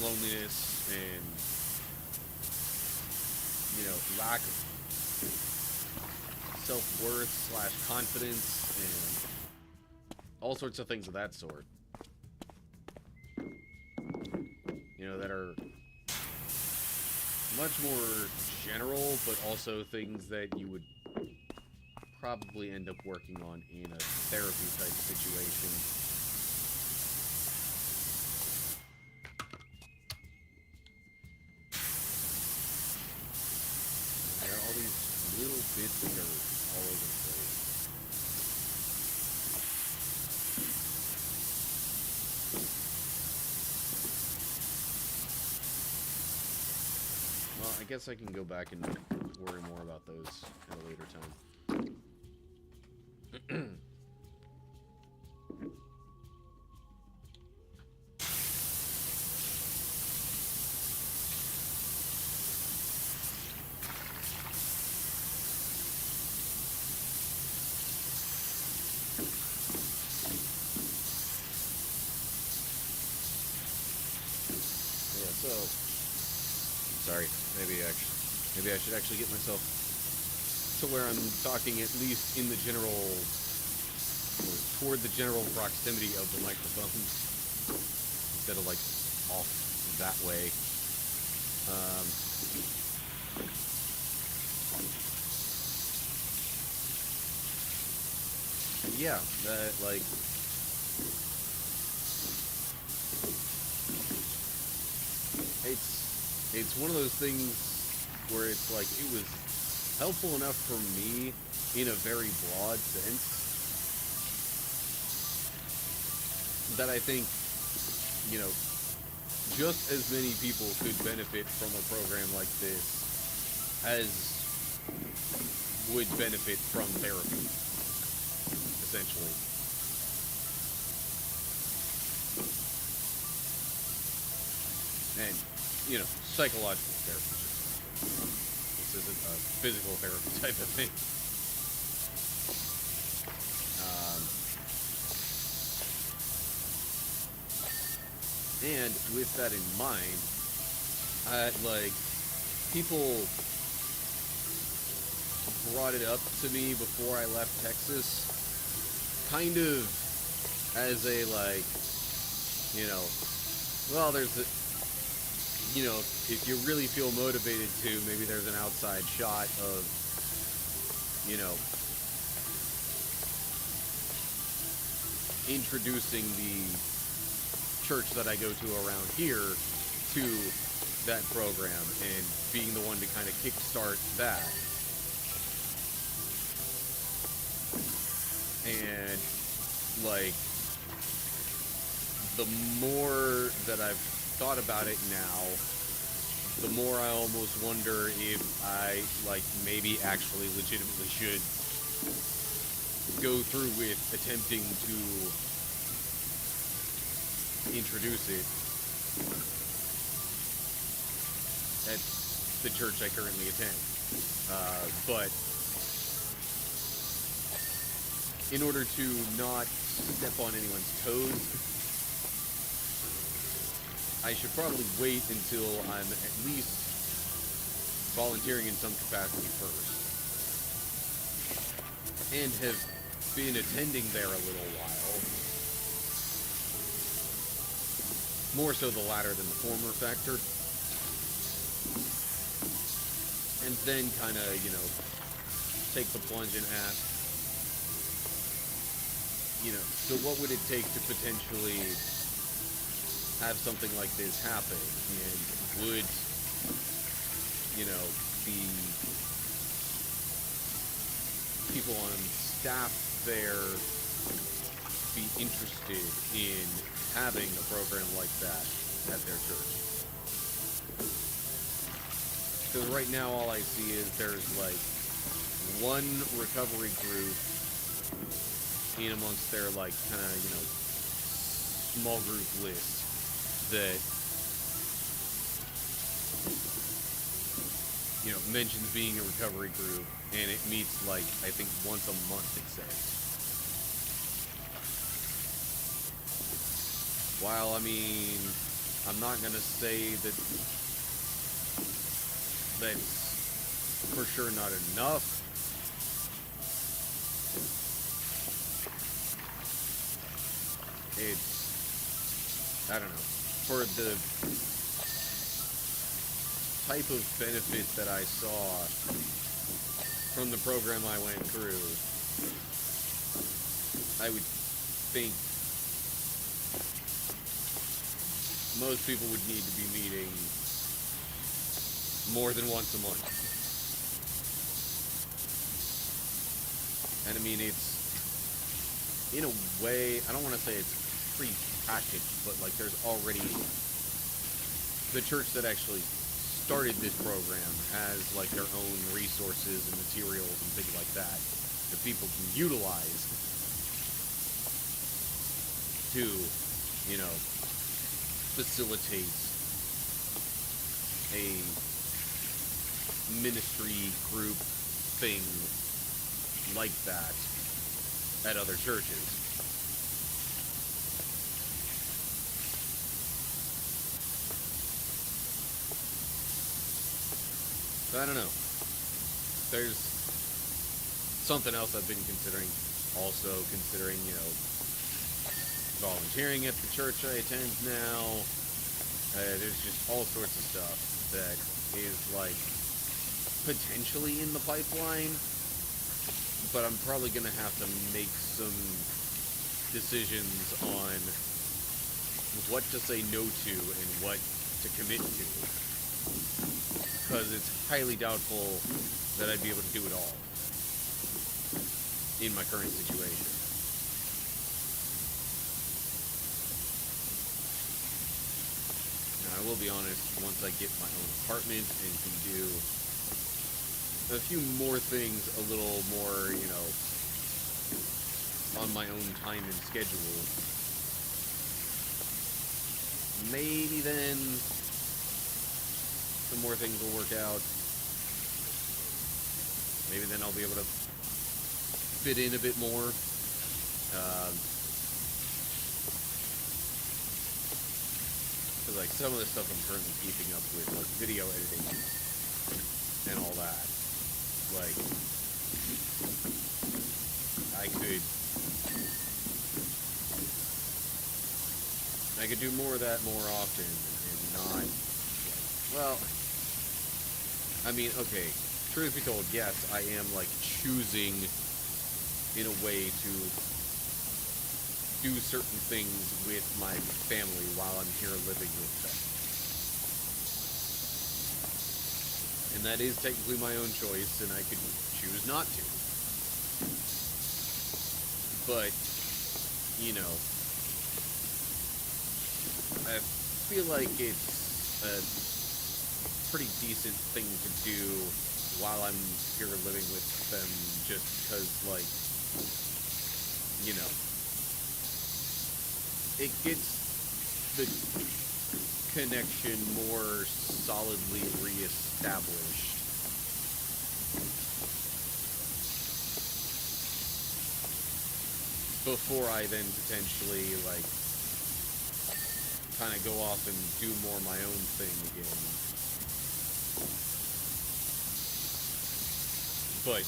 loneliness and, you know, lack of self-worth / confidence and all sorts of things of that sort. You know, that are much more general, but also things that you would probably end up working on in a therapy type situation. There are all these little bits of dirt all over the place. guess I can go back and worry more about those at a later time. So, sorry, maybe I should actually get myself to where I'm talking at least in the general, or toward the general proximity of the microphone, instead of like off that way. Yeah, that like. It's one of those things where it's like, it was helpful enough for me in a very broad sense that I think, you know, just as many people could benefit from a program like this as would benefit from therapy, essentially. And, you know, psychological therapy. This isn't a physical therapy type of thing. And with that in mind, like, people brought it up to me before I left Texas, kind of as a, like, you know, well, there's a, you know, if you really feel motivated to, maybe there's an outside shot of, you know, introducing the church that I go to around here to that program and being the one to kind of kickstart that. And, like, the more that I've thought about it now, the more I almost wonder if I, like, maybe actually legitimately should go through with attempting to introduce it at the church I currently attend. But in order to not step on anyone's toes, I should probably wait until I'm at least volunteering in some capacity first. And have been attending there a little while. More so the latter than the former factor. And then kind of, you know, take the plunge and ask, you know, so what would it take to potentially have something like this happen, and would, you know, the people on staff there be interested in having a program like that at their church? Because right now all I see is there's like one recovery group in amongst their, like, kind of, you know, small group list that, you know, mentions being a recovery group, and it meets, like, I think once a month, it says. While, I mean, I'm not gonna say that that's for sure not enough. It's, I don't know, for the type of benefit that I saw from the program I went through, I would think most people would need to be meeting more than once a month. And I mean, it's, in a way, I don't want to say it's pre-packaged, but like there's already, the church that actually started this program has like their own resources and materials and things like that people can utilize to, you know, facilitate a ministry group thing like that at other churches. So I don't know. There's something else I've been considering. Also considering, you know, volunteering at the church I attend now. There's just all sorts of stuff that is, like, potentially in the pipeline. But I'm probably going to have to make some decisions on what to say no to and what to commit to. Because it's highly doubtful that I'd be able to do it all in my current situation. Now, I will be honest, once I get my own apartment and can do a few more things a little more, you know, on my own time and schedule, maybe then some more things will work out. Maybe then I'll be able to fit in a bit more. Because like some of the stuff I'm currently keeping up with, like video editing and all that, like I could do more of that more often and not, well, I mean, okay, truth be told, yes, I am, like, choosing, in a way, to do certain things with my family while I'm here living with them. And that is technically my own choice, and I could choose not to. But, you know, I feel like it's a pretty decent thing to do while I'm here living with them, just because, like, you know, it gets the connection more solidly reestablished. Before I then potentially, like, kind of go off and do more my own thing again. But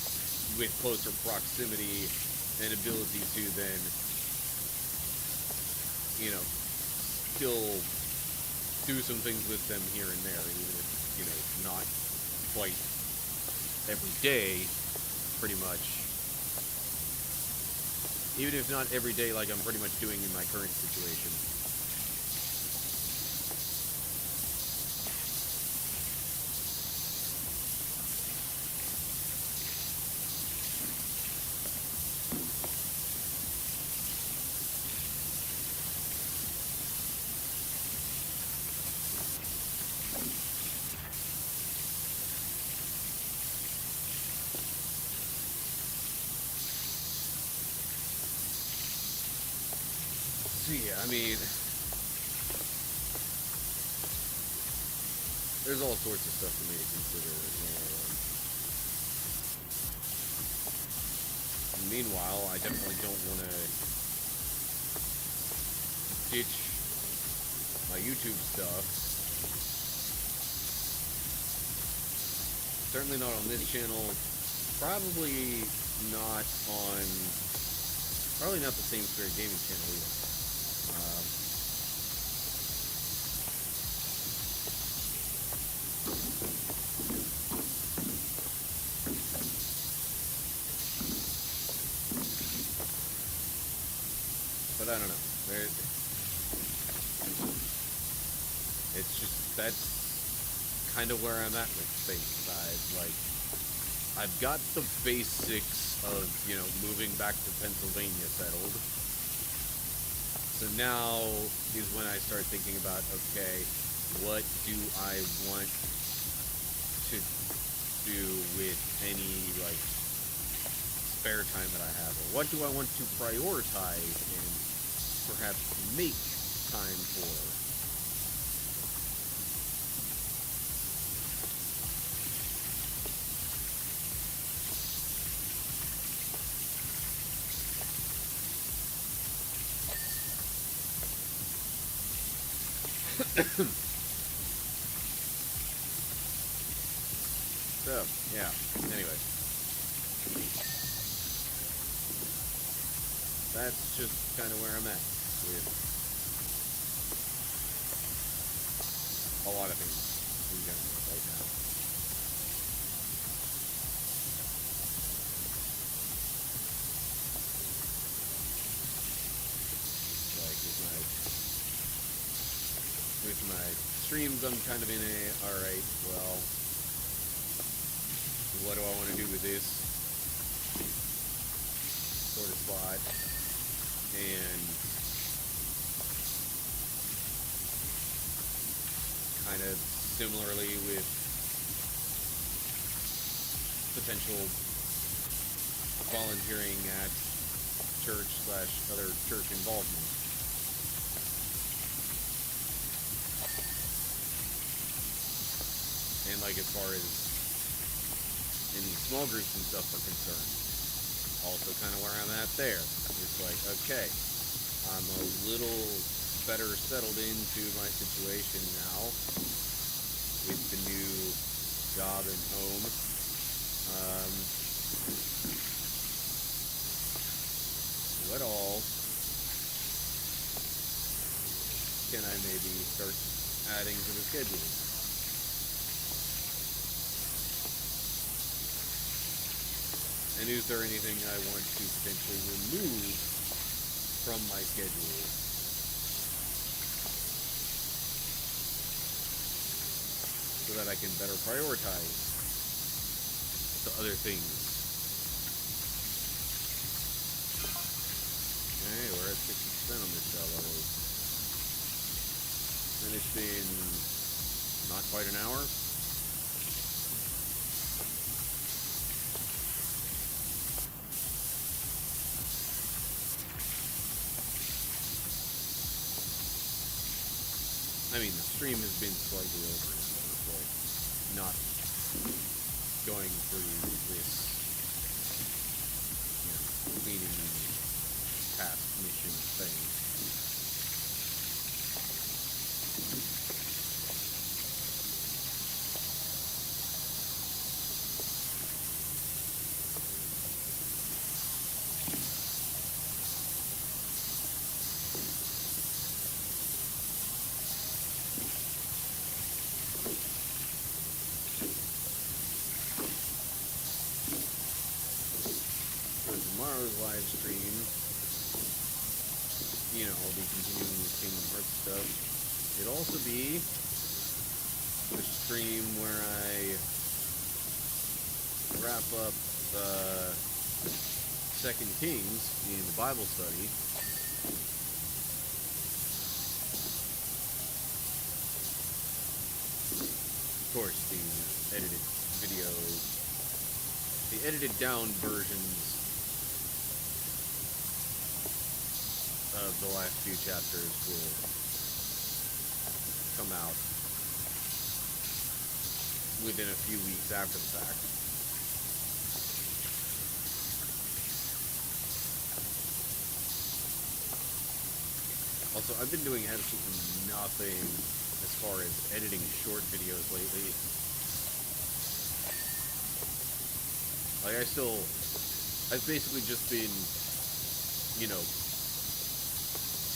with closer proximity and ability to then, you know, still do some things with them here and there, even if, you know, not quite every day, pretty much. Even if not every day like I'm pretty much doing in my current situation. Yeah, I mean, there's all sorts of stuff for me to consider. And meanwhile, I definitely don't want to ditch my YouTube stuff. Certainly not on this channel. Probably not the Same Spirit Gaming channel either. But I don't know. It's just, that's kind of where I'm at with things. I've got the basics of, you know, moving back to Pennsylvania settled. So now is when I start thinking about, okay, what do I want to do with any, like, spare time that I have? Or what do I want to prioritize and perhaps make time for? So, yeah, anyway. That's just kind of where I'm at with a lot of things in general right now. Like with my streams, I'm kind of in a, alright, well, what do I want to do with this sort of spot? And kind of similarly with potential volunteering at church/other church involvement. And like as far as any small groups and stuff are concerned, also kind of where I'm at there. It's like, okay, I'm a little better settled into my situation now with the new job and home. What all can I maybe start adding to the schedule? And is there anything I want to potentially remove from my schedule? So that I can better prioritize the other things. Okay, we're at 60% on this job already. And it's been not quite an hour. I mean, the stream has been slightly over an hour, so not going through this, you know, cleaning task mission thing. Tomorrow's live stream, you know, I'll be continuing with Kingdom Hearts stuff. It'll also be the stream where I wrap up Second Kings in the Bible study. Of course, the edited videos, the edited down versions of the last few chapters will come out within a few weeks after the fact. Also, I've been doing absolutely nothing as far as editing short videos lately. Like, I've basically just been, you know,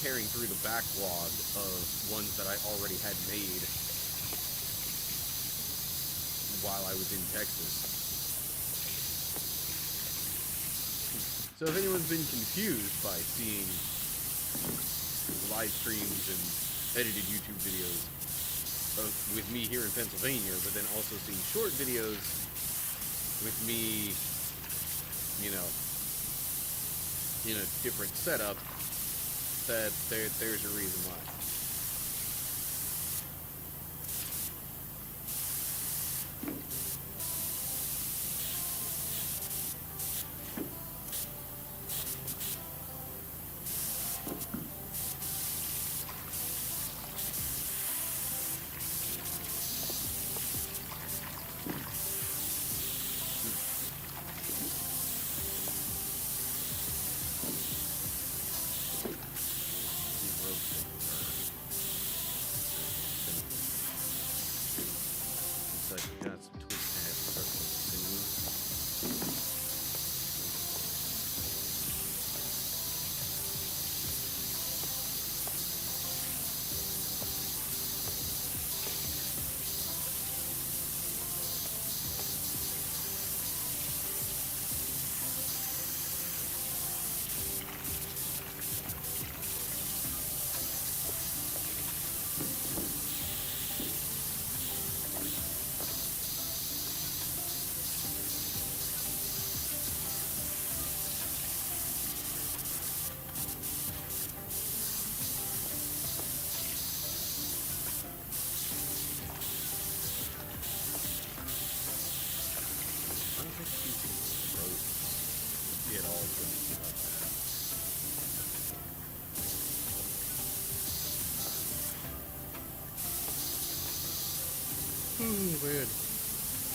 tearing through the backlog of ones that I already had made while I was in Texas. So if anyone's been confused by seeing live streams and edited YouTube videos with me here in Pennsylvania, but then also seeing short videos with me, you know, in a different setup, that there's a reason why.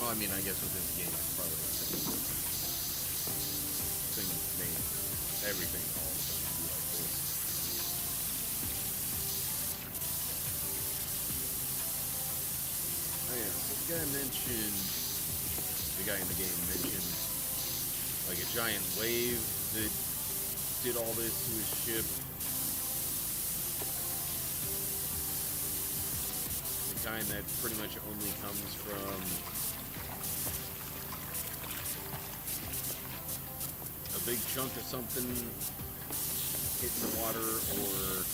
I mean, I guess within the game, it's probably the same name. Everything all should be like this. Oh yeah, so the guy in the game mentioned like a giant wave that did all this to his ship. The kind that pretty much only comes from a big chunk of something hitting the water or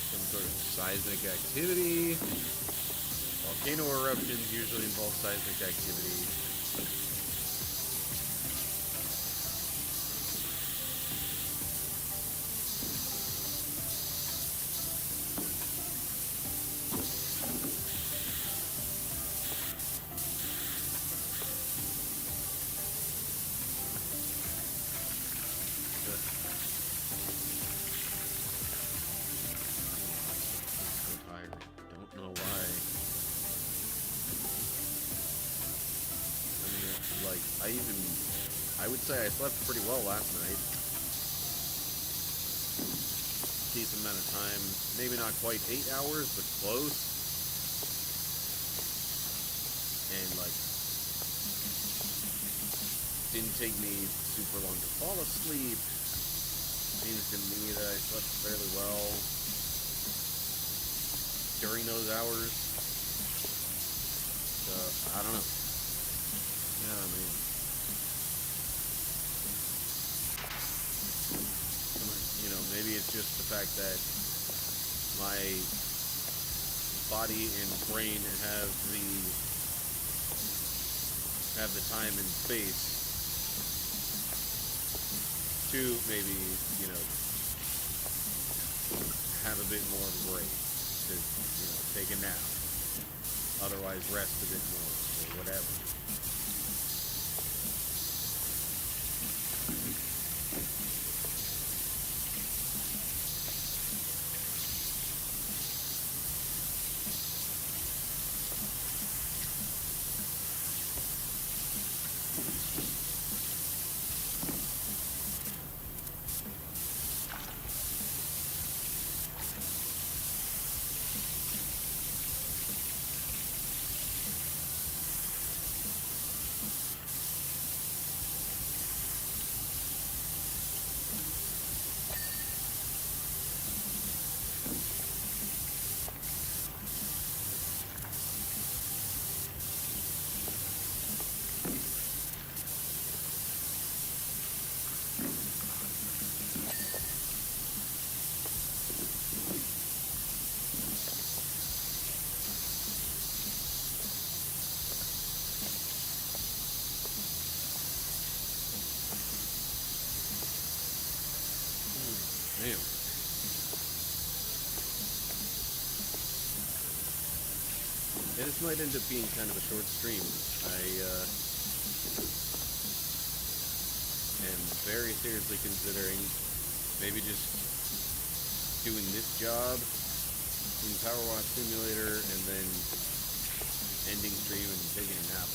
some sort of seismic activity. Volcano eruptions usually involve seismic activity. I would say I slept pretty well last night. Decent amount of time. Maybe not quite 8 hours, but close. And, like, didn't take me super long to fall asleep. Seems to me that I slept fairly well during those hours. So, I don't know. Yeah, man. Maybe it's just the fact that my body and brain have the time and space to maybe, have a bit more of a break, to, take a nap, otherwise rest a bit more, or whatever. Damn. Yeah, this might end up being kind of a short stream. I am very seriously considering maybe just doing this job in PowerWash Simulator and then ending stream and taking a nap.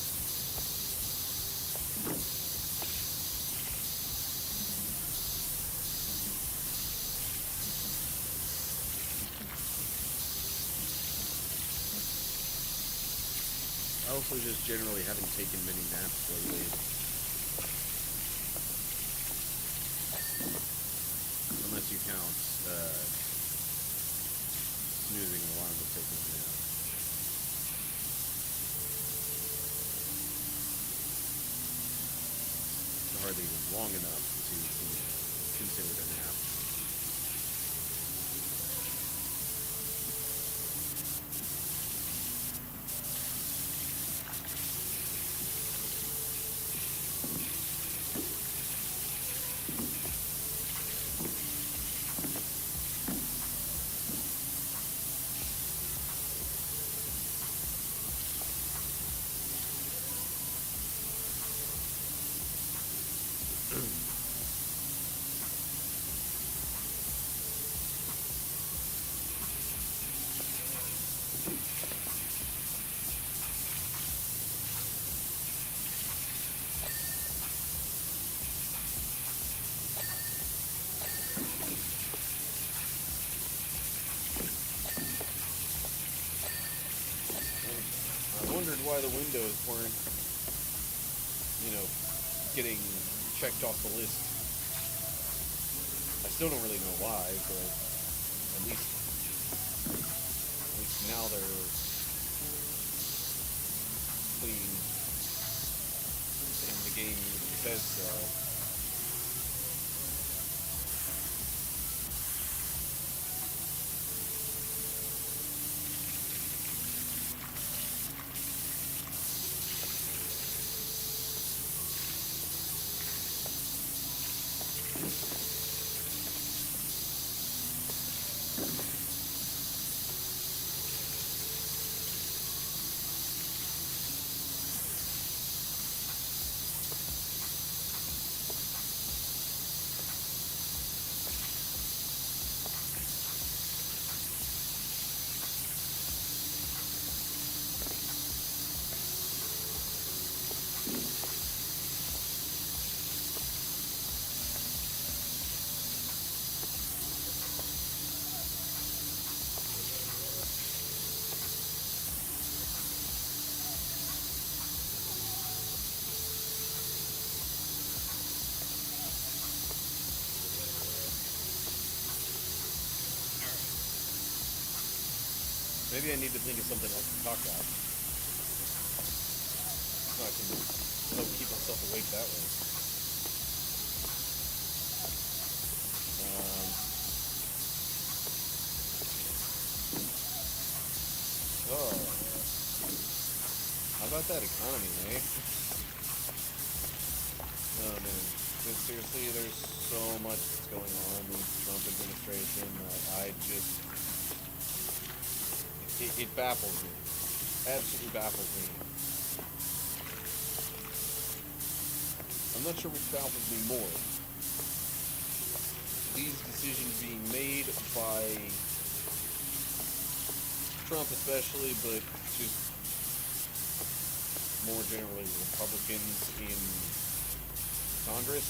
I also just generally haven't taken many naps lately. Unless you count snoozing along with taking a nap. It's hardly even long enough to be considered a nap. why the windows weren't, getting checked off the list. I still don't really know why, but at least now they're clean, and the game says so. Maybe I need to think of something else to talk about. So I can help keep myself awake that way. Oh. How about that economy, eh? Oh man. Seriously, there's so much that's going on in the Trump administration that I just... It baffles me. Absolutely baffles me. I'm not sure which baffles me more. These decisions being made by Trump especially, but just more generally Republicans in Congress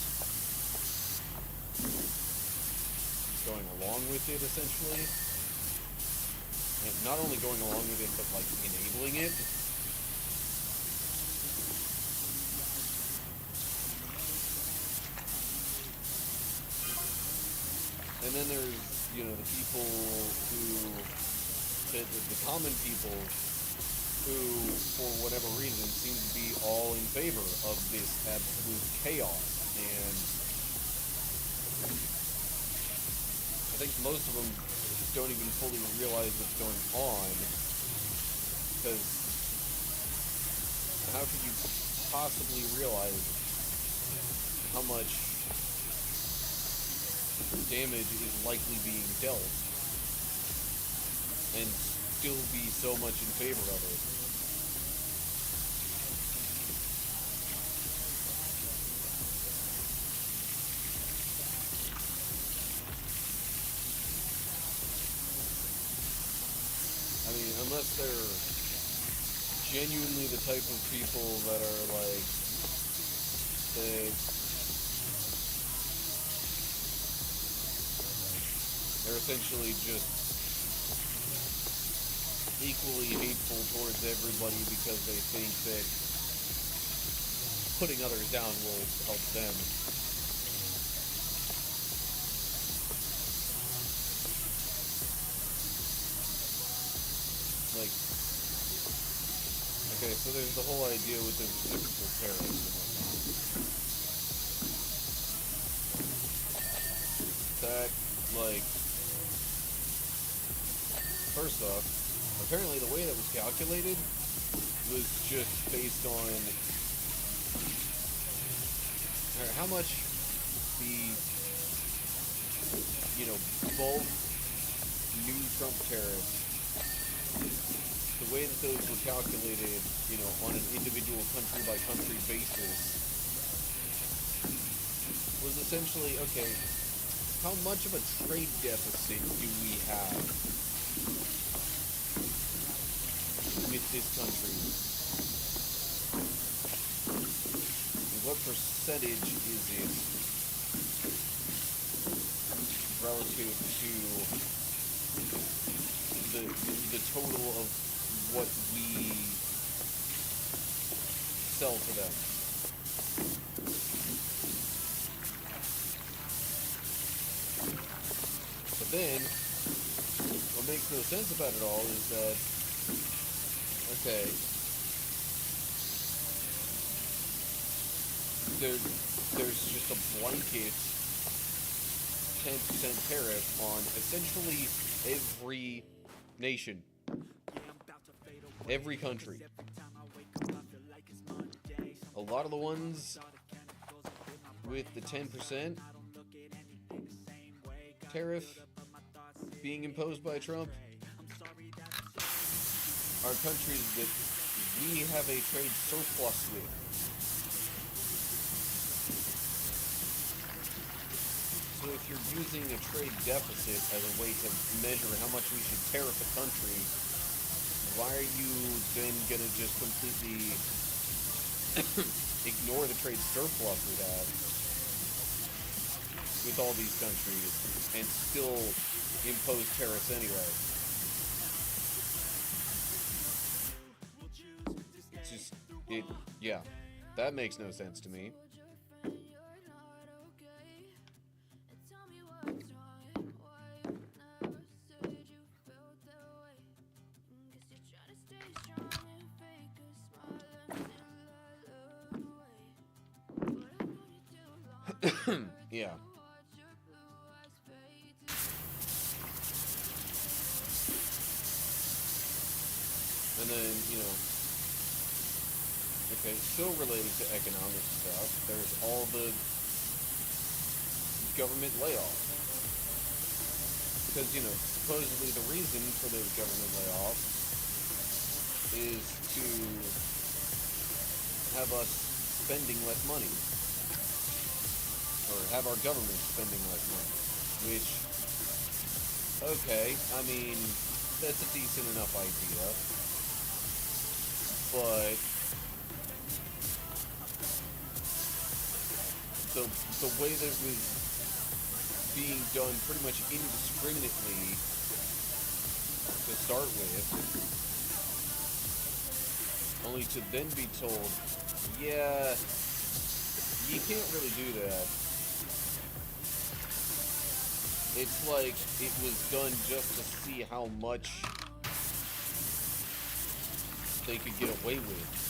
going along with it essentially. And not only going along with it, but like enabling it. And then there's, the people who, the common people who, for whatever reason, seem to be all in favor of this absolute chaos. And I think most of them don't even fully realize what's going on, because how could you possibly realize how much damage is likely being dealt and still be so much in favor of it? Unless they're genuinely the type of people that are like, they're essentially just equally hateful towards everybody because they think that putting others down will help them. Like, okay, so there's the whole idea with the reciprocal tariffs and whatnot. That, like, first off, apparently the way that was calculated was just based on how much the, bulk new Trump tariffs, the way that those were calculated, on an individual country-by-country basis, was essentially, okay, how much of a trade deficit do we have with this country? And what percentage is it relative to the total of what we sell to them. But then, what makes no sense about it all is that, okay, there's just a blanket 10% tariff on essentially every nation, every country. A lot of the ones with the 10% tariff being imposed by Trump are countries that we have a trade surplus with. So if you're using a trade deficit as a way to measure how much we should tariff a country, why are you then going to just completely ignore the trade surplus we have with all these countries and still impose tariffs anyway? It's just, yeah, that makes no sense to me. Yeah. And then, okay, still related to economic stuff, there's all the government layoffs. Because, supposedly the reason for those government layoffs is to have us spending less money. Or have our government spending less money. Which, okay, I mean, that's a decent enough idea. But the way that it was being done pretty much indiscriminately to start with, only to then be told, yeah, you can't really do that. It's like it was done just to see how much they could get away with.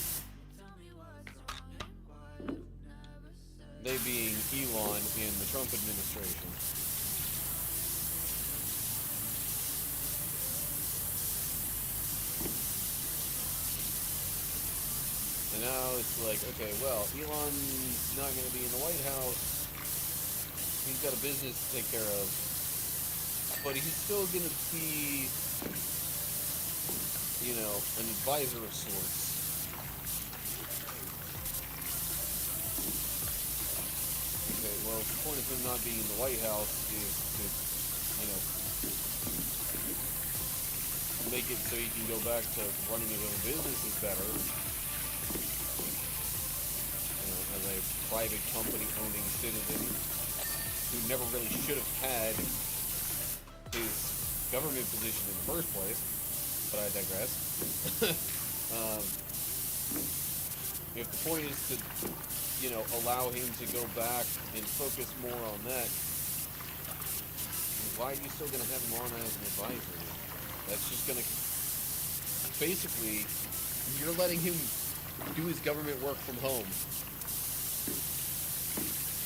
They being Elon in the Trump administration. And now it's like, okay, well, Elon's not going to be in the White House. He's got a business to take care of. But he's still going to be, an advisor of sorts. Okay, well, the point of him not being in the White House is to, make it so he can go back to running his own business is better. As a private company owning citizen who never really should have had his government position in the first place, but I digress. If the point is to, allow him to go back and focus more on that, why are you still going to have him on as an advisor? That's just going to, basically, you're letting him do his government work from home,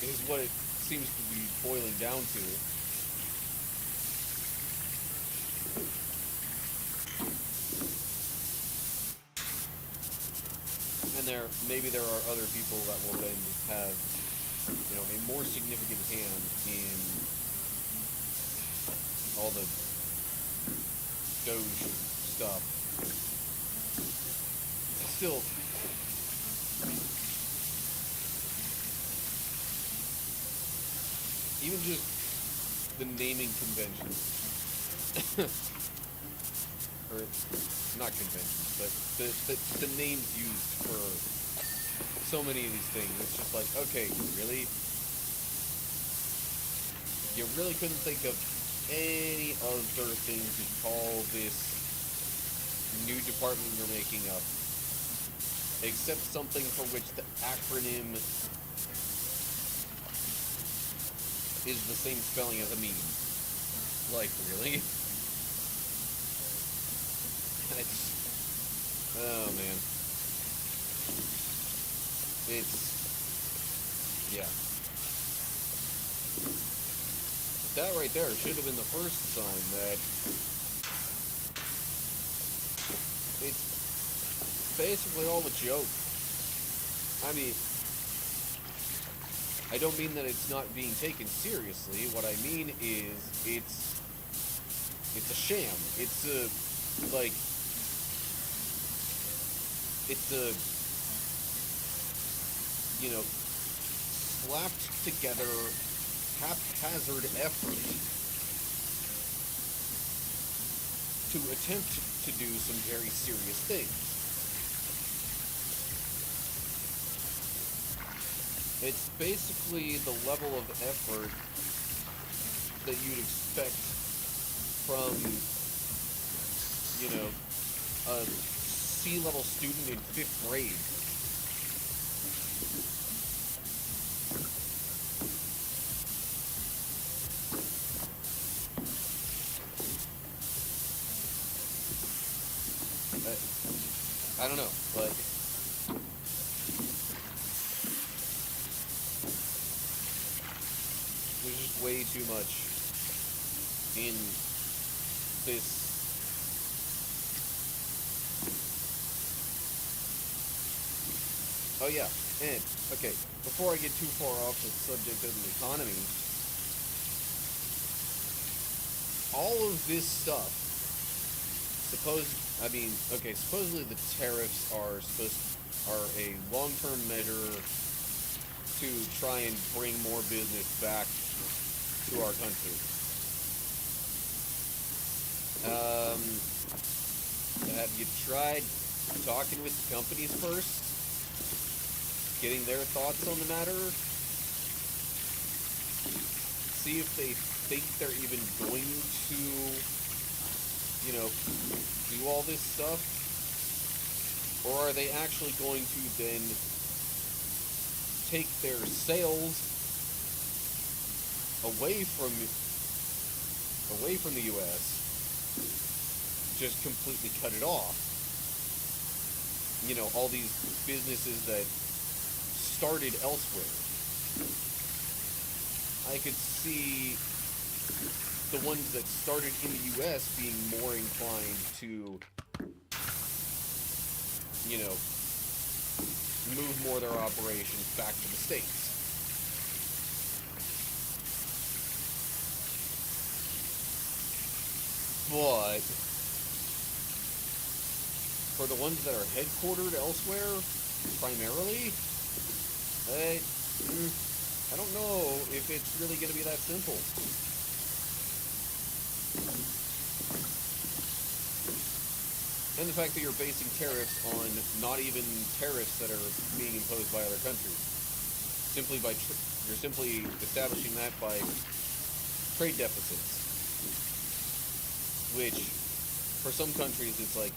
is what it seems to be boiling down to. And maybe there are other people that will then have, a more significant hand in all the Doge stuff. Still, even just the naming convention, or not conventions, but the names used for so many of these things. It's just like, okay, really? You really couldn't think of any other thing to call this new department you're making up except something for which the acronym is the same spelling as a meme. Like, really? Oh, man. Yeah. That right there should have been the first sign that it's basically all a joke. I mean, I don't mean that it's not being taken seriously. What I mean is it's a sham. It's a slapped together haphazard effort to attempt to do some very serious things. It's basically the level of effort that you'd expect from, a C-level student in 5th grade. I don't know, but there's just way too much in this. Oh yeah, and, okay, before I get too far off the subject of the economy, all of this stuff, supposedly the tariffs are a long-term measure to try and bring more business back to our country. Have you tried talking with the companies first? Getting their thoughts on the matter? See if they think they're even going to, do all this stuff? Or are they actually going to then take their sales away from the U.S., just completely cut it off? All these businesses that started elsewhere. I could see the ones that started in the U.S. being more inclined to, move more of their operations back to the States. But for the ones that are headquartered elsewhere, primarily, I don't know if it's really going to be that simple. And the fact that you're basing tariffs on not even tariffs that are being imposed by other countries. You're simply establishing that by trade deficits. Which, for some countries, it's like,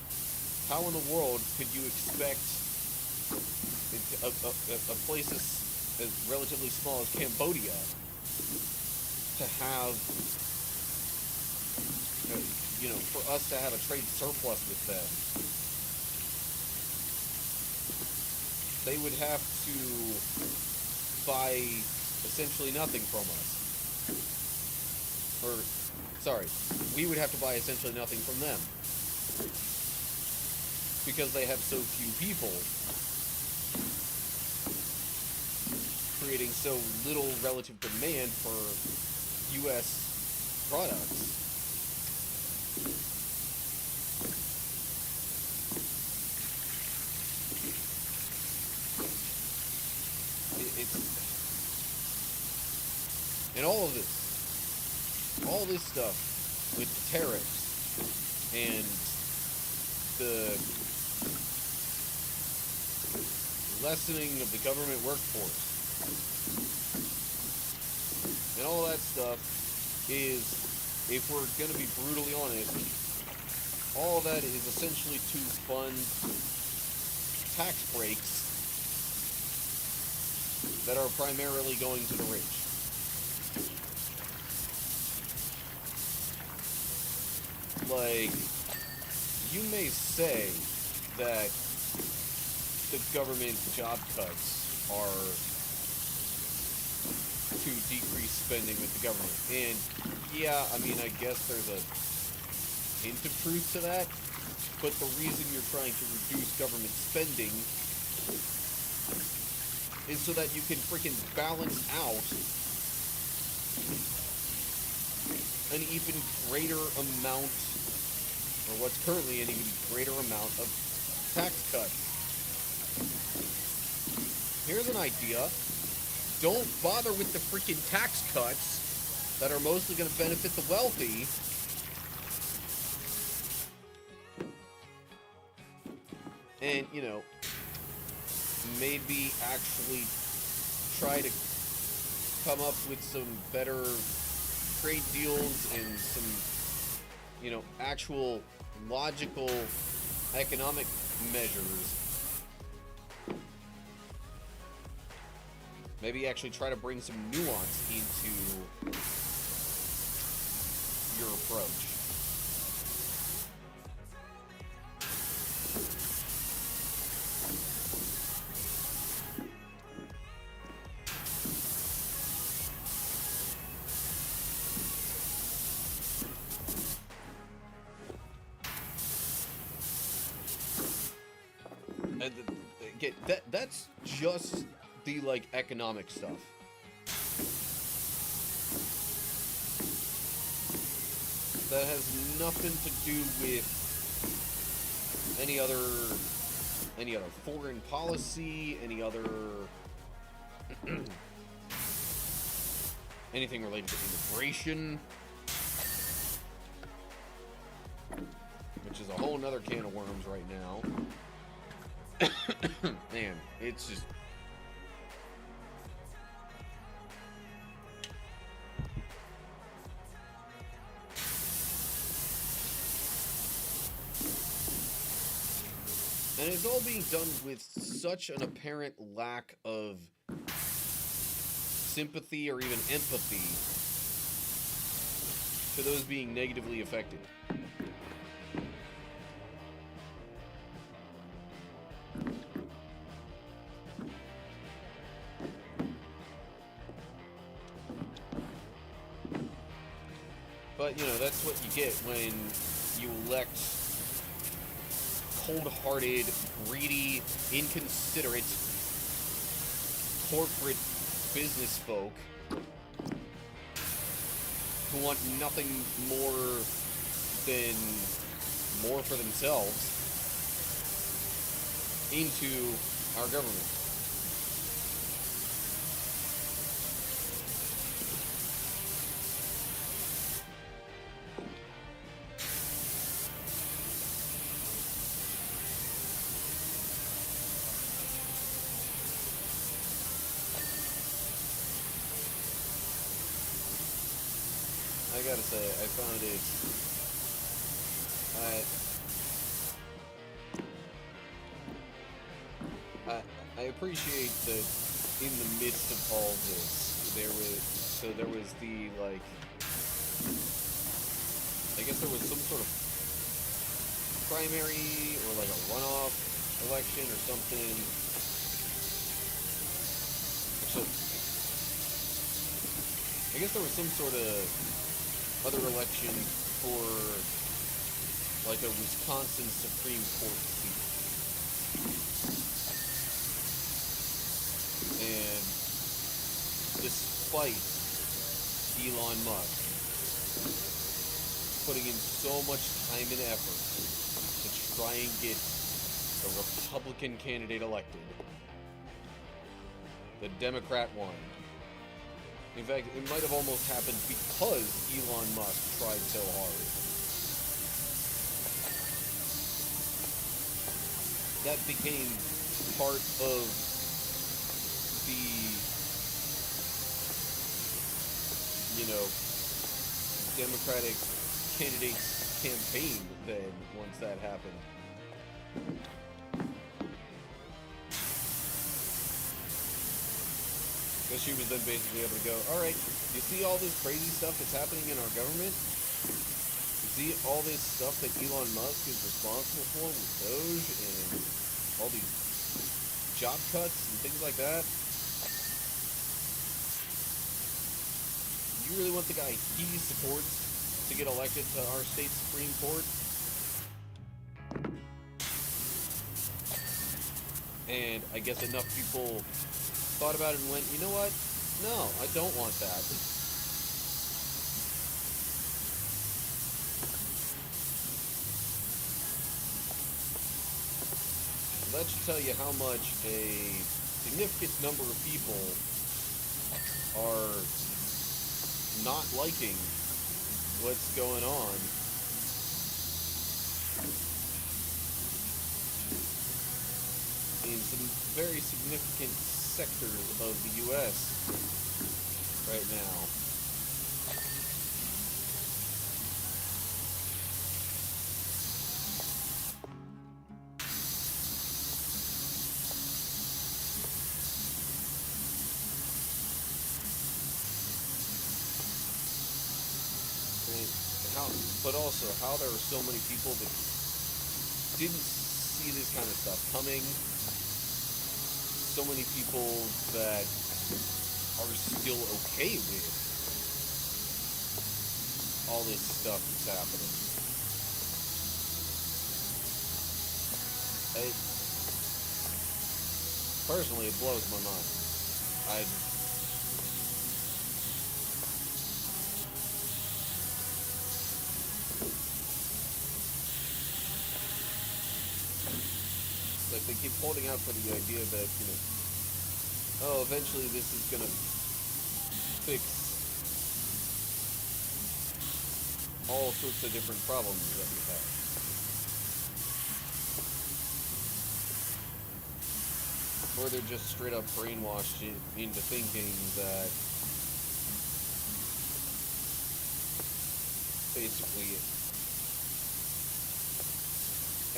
how in the world could you expect a place as relatively small as Cambodia to have, for us to have a trade surplus with them? They would have to buy essentially nothing from us. We would have to buy essentially nothing from them. Because they have so few people, creating so little relative demand for U.S. products. And all this stuff with the tariffs and the lessening of the government workforce and all that stuff is, if we're going to be brutally honest, all that is essentially to fund tax breaks that are primarily going to the rich. Like, you may say that the government job cuts are to decrease spending with the government. And, yeah, I mean, I guess there's a hint of truth to that. But the reason you're trying to reduce government spending is so that you can freaking balance out an even greater amount, or what's currently an even greater amount of tax cuts. Here's an idea. Don't bother with the freaking tax cuts that are mostly going to benefit the wealthy. And, you know, maybe actually try to come up with some better trade deals and some, you know, actual logical economic measures. Maybe actually try to bring some nuance into your approach. That's just the, like, economic stuff. That has nothing to do with any other foreign policy, any other anything related to immigration, which is a whole nother can of worms right now. Man, it's just... And it's all being done with such an apparent lack of sympathy or even empathy to those being negatively affected. But, you know, that's what you get when you elect cold-hearted, greedy, inconsiderate corporate business folk who want nothing more than more for themselves into our government. I gotta say, I found it... I appreciate that in the midst of all this, there was the, like... I guess there was some sort of primary or like a runoff election or something. So, I guess there was some sort of other election for like a Wisconsin Supreme Court seat. And despite Elon Musk putting in so much time and effort to try and get a Republican candidate elected, the Democrat won. In fact, it might have almost happened because Elon Musk tried so hard. That became part of the, you know, Democratic candidate's campaign then, once that happened. Because she was then basically able to go, alright, you see all this crazy stuff that's happening in our government? You see all this stuff that Elon Musk is responsible for with Doge and all these job cuts and things like that? You really want the guy he supports to get elected to our state Supreme Court? And I guess enough people thought about it and went, you know what? No, I don't want that. That should tell you how much a significant number of people are not liking what's going on. In some very significant sectors of the U.S. right now. But also how there are so many people that didn't see this kind of stuff coming. So many people that are still okay with all this stuff that's happening. Personally, it blows my mind. Like, they keep holding out for the idea that, you know, oh, eventually this is gonna fix all sorts of different problems that we have. Or they're just straight up brainwashed into thinking that basically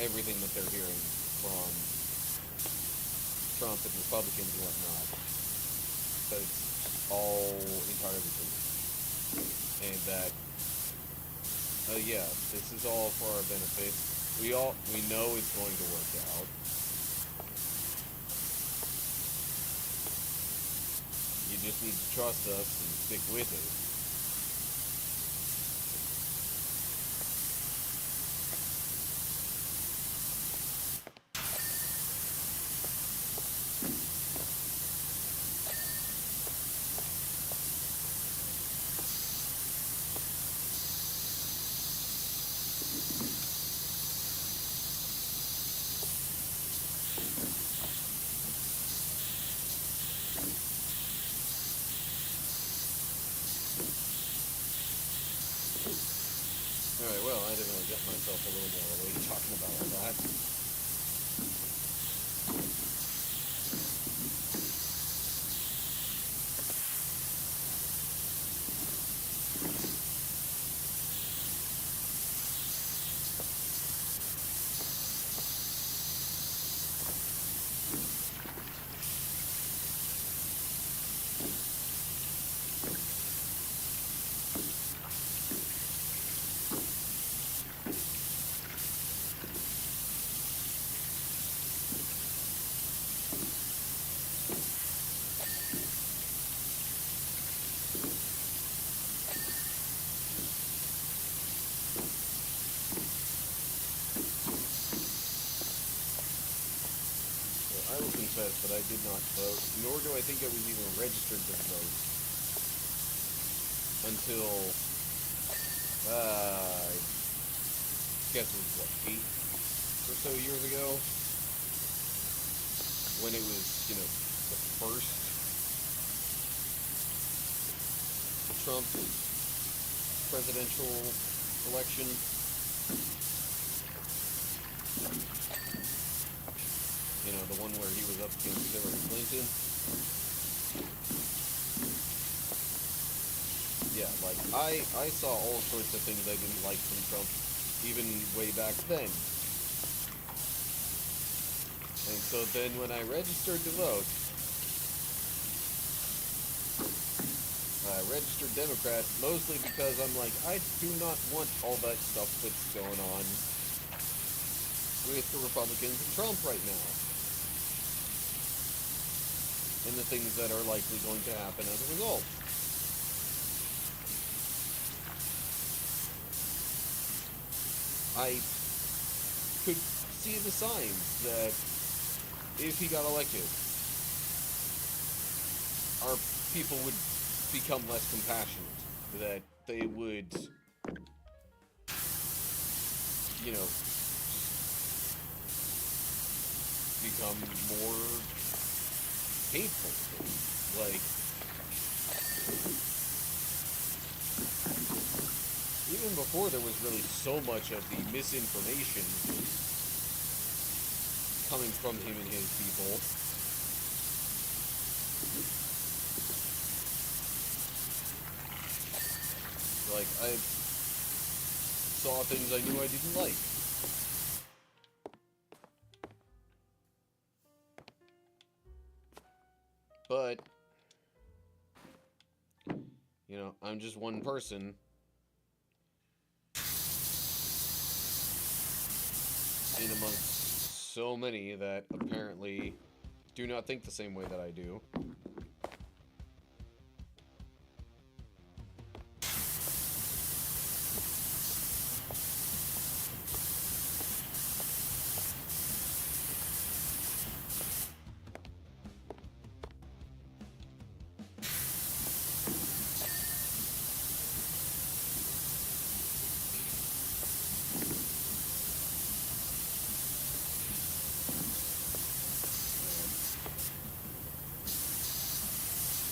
everything that they're hearing from Trump and Republicans and whatnot, that it's all entirely true, and that yeah, this is all for our benefit. We know it's going to work out. You just need to trust us and stick with it. Alright, well, I definitely got myself a little more away talking about all that. I will confess that I did not vote, nor do I think I was even registered to vote until, I guess it was, what, 8 or so years ago, when it was, you know, the first Trump presidential election. You know, the one where he was up against Hillary Clinton. Yeah, like, I saw all sorts of things I didn't like from Trump, even way back then. And so then when I registered to vote, registered Democrat, mostly because I'm like, I do not want all that stuff that's going on with the Republicans and Trump right now. And the things that are likely going to happen as a result. I could see the signs that if he got elected, our people would become less compassionate, that they would, you know, become more hateful. Like, even before there was really so much of the misinformation coming from him and his people, like, I saw things I knew I didn't like. But, you know, I'm just one person. In amongst so many that apparently do not think the same way that I do.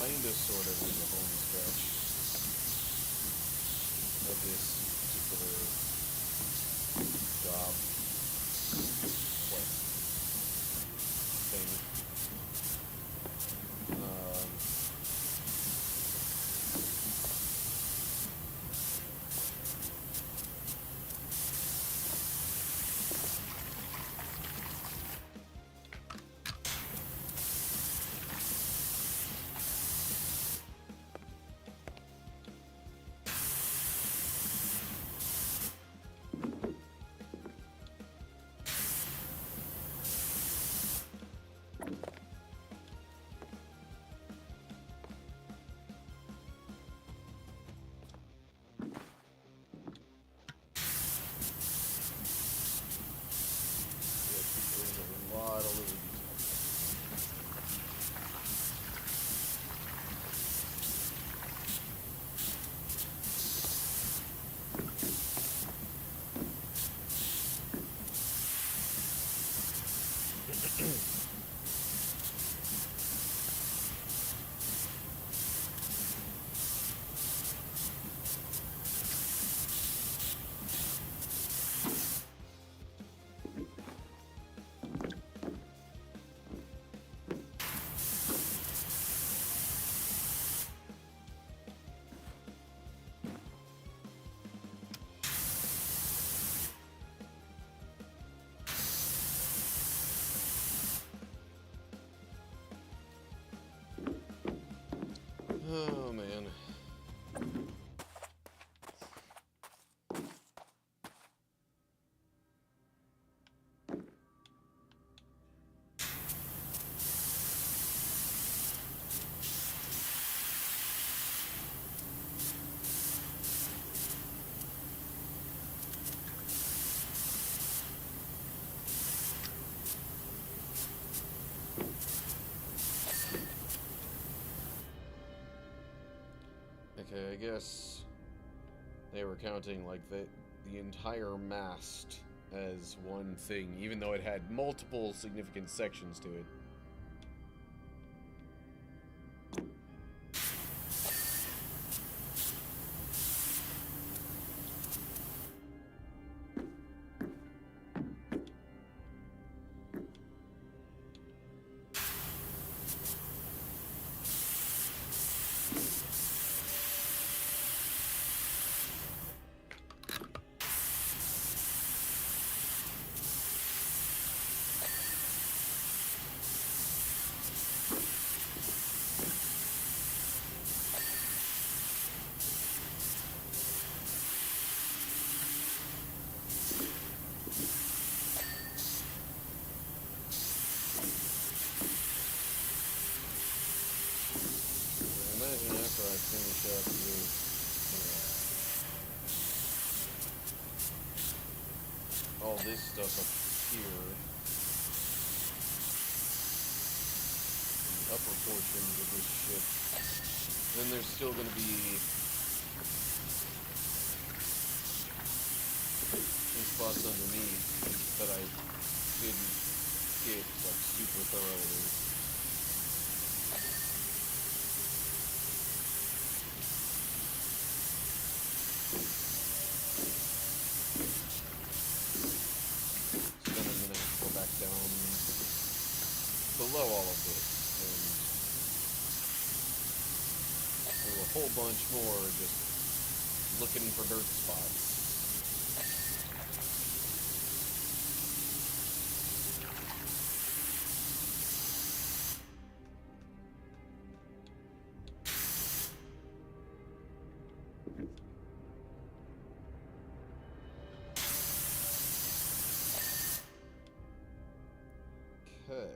Kinda, sort of, in the home stretch of this particular job quest thing. Oh, man. Okay, I guess they were counting, like, the entire mast as one thing, even though it had multiple significant sections to it. finish up with all this stuff up here. The upper portions of this ship. Then there's still going to be some spots underneath that I didn't get like super thoroughly. So then I'm going to have to go back down below all of this and do a whole bunch more just looking for dirt spots. Okay.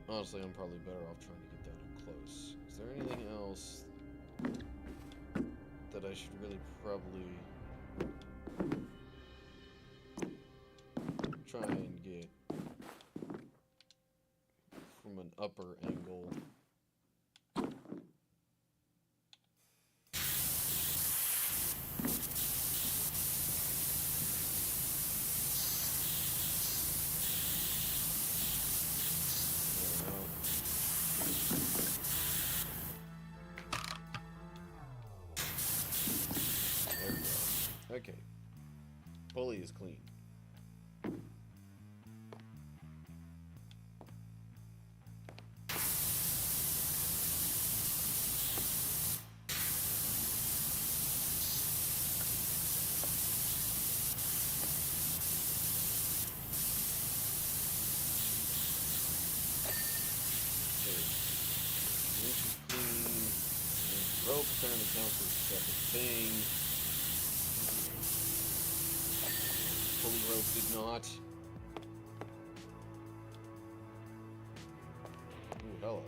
Honestly, I'm probably better off trying to get down up close. Is there anything else that I should really probably try and get from an upper angle? Okay. Pulley is clean. Rope apparently counts as a separate thing. Pulley rope did not. Ooh, hello.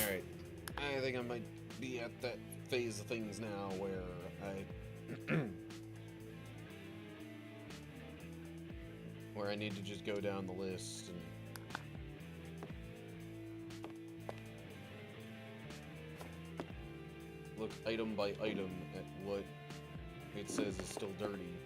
Alright, I think I might be at that phase of things now where I need to just go down the list and look item by item at what it says is still dirty.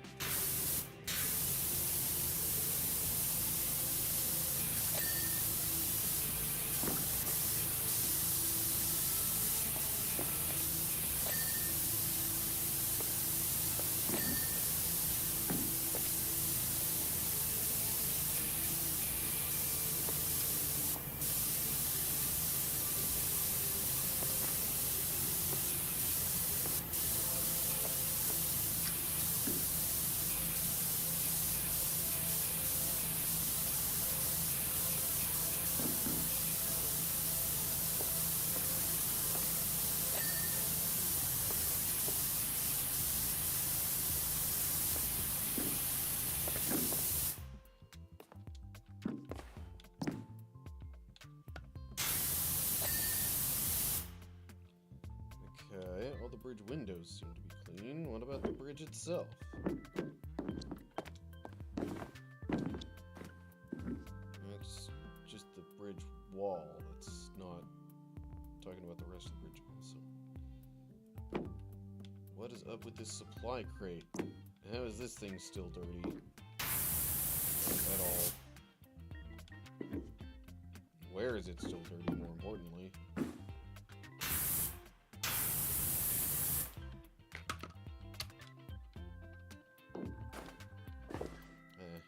Okay, all the bridge windows seem to be clean. What about the bridge itself? That's just the bridge wall. That's not talking about the rest of the bridge also. What is up with this supply crate? How is this thing still dirty? Not at all. Where is it still dirty, more importantly?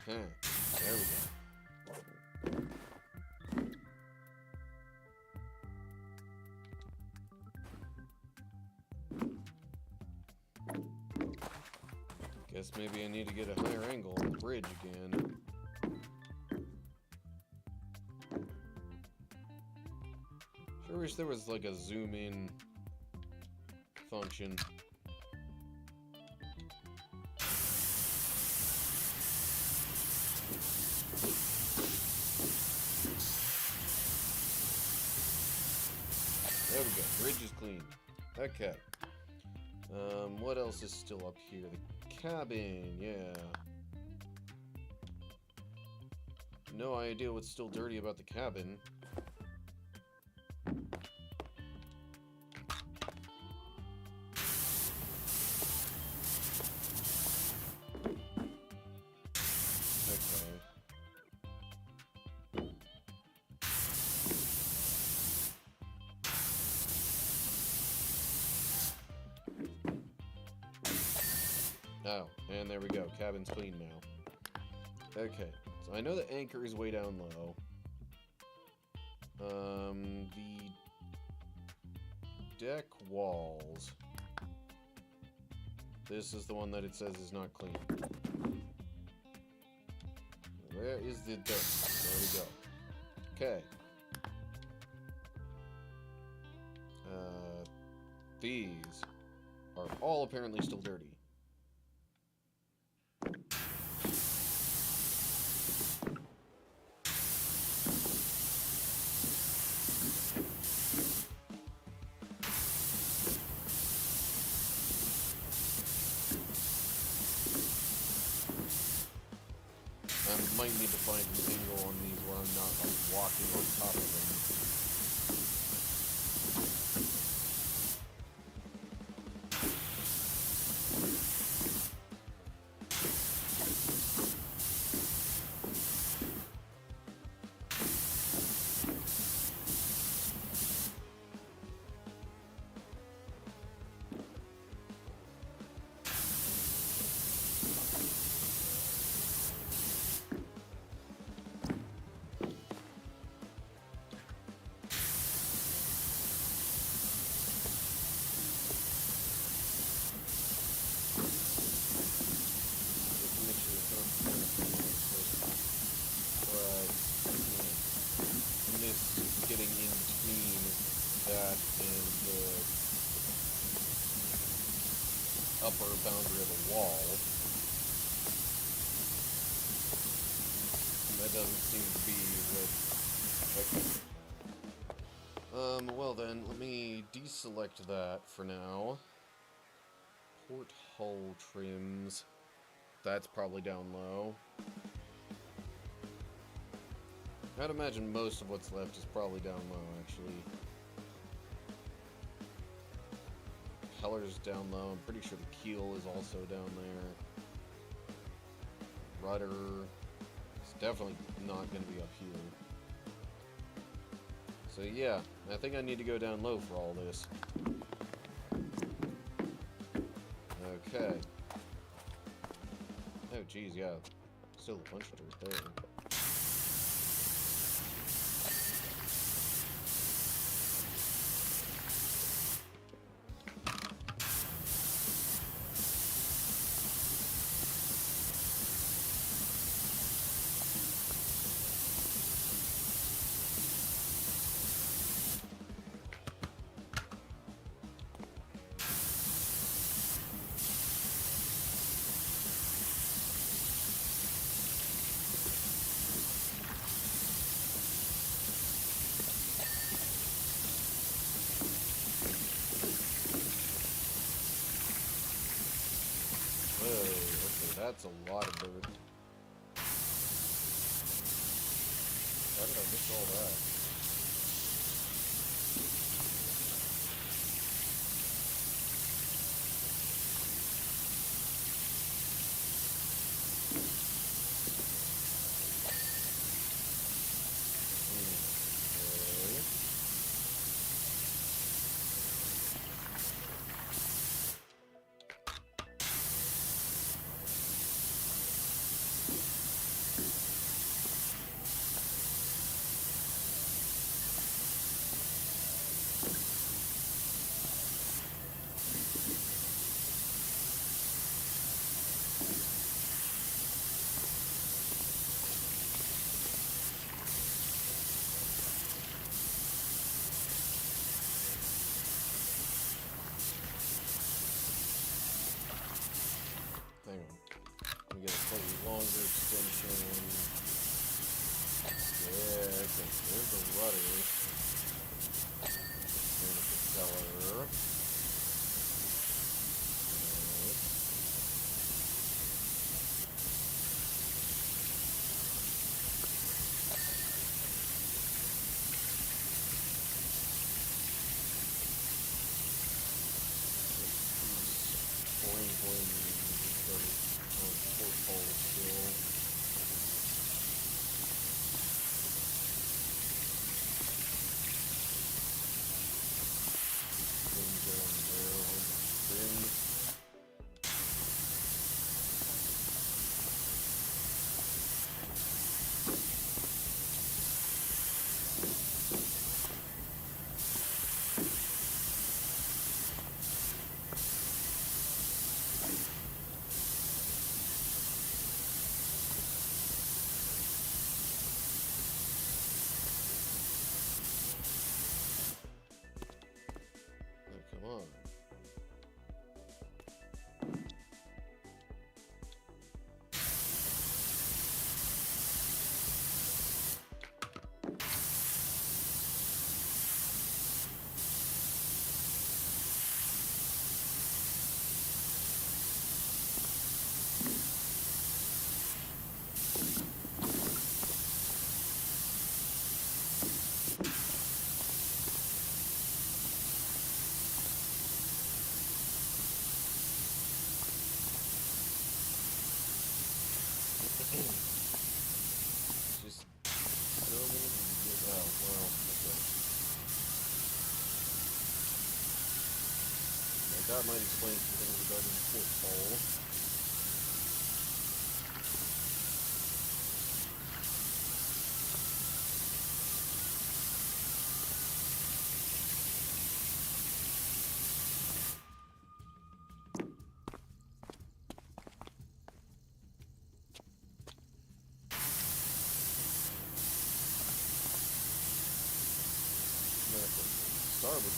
There we go. Guess maybe I need to get a higher angle on the bridge again. Sure wish there was like a zoom in function. There we go. Bridge is clean. Okay. What else is still up here? The cabin, yeah. No idea what's still dirty about the cabin. Oh, and there we go. Cabin's clean now. Okay, so I know the anchor is way down low. The deck walls. This is the one that it says is not clean. Where is the dirt? There we go. Okay. These are all apparently still dirty. I might need to find an angle on these where I'm not like walking on top of them. Getting in between that and the upper boundary of the wall. That doesn't seem to be what... Okay. Well then, let me deselect that for now. Porthole trims. That's probably down low. I'd imagine most of what's left is probably down low, actually. Color's down low. I'm pretty sure the keel is also down there. Rudder is definitely not going to be up here. So yeah, I think I need to go down low for all this. Okay. Oh geez, yeah. Still a bunch of dirt there. Okay, that's a lot of dirt. How did I miss all that? That might explain some things regarding the porthole. Starboard.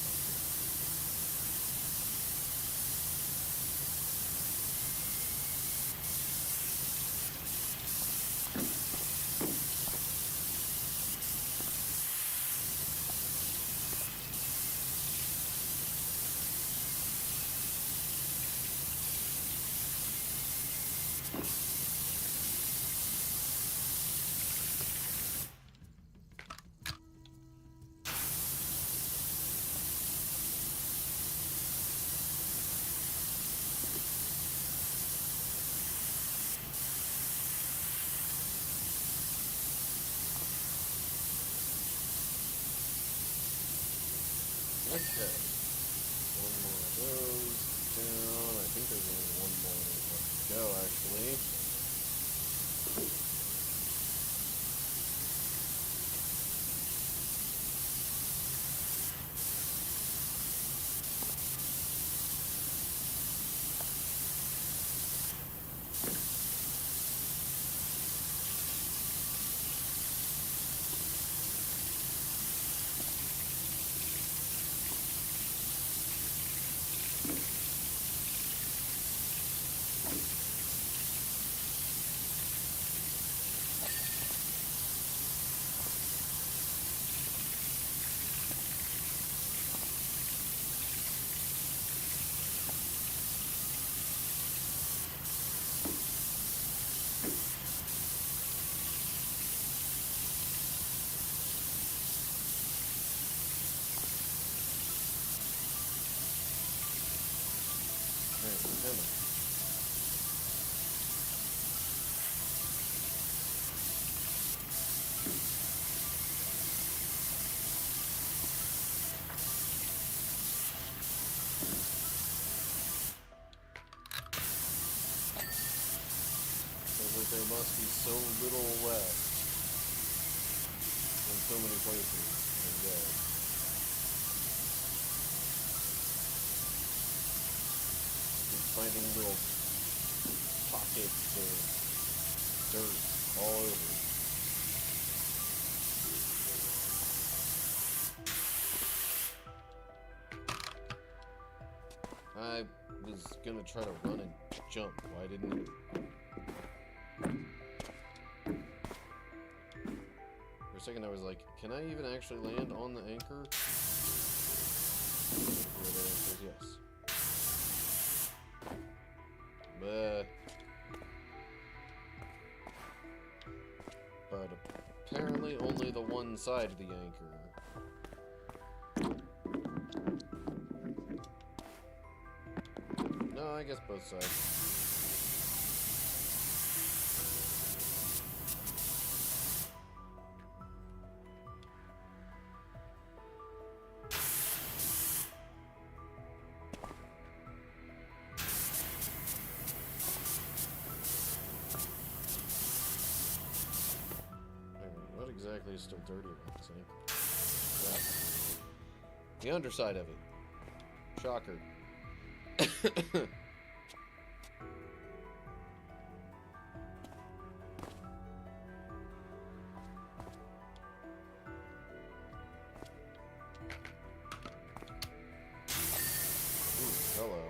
Okay. One more of those down. I think there's only one more left to go, actually. There must be so little left in so many places. And keep finding little pockets of dirt all over. I was gonna try to run and jump. Why didn't it? For a second I was like, can I even actually land on the anchor? The answer is yes. But apparently only the one side of the anchor. No, I guess both sides. Exactly is still dirty about this anchor. The underside of it. Shocker. Hello.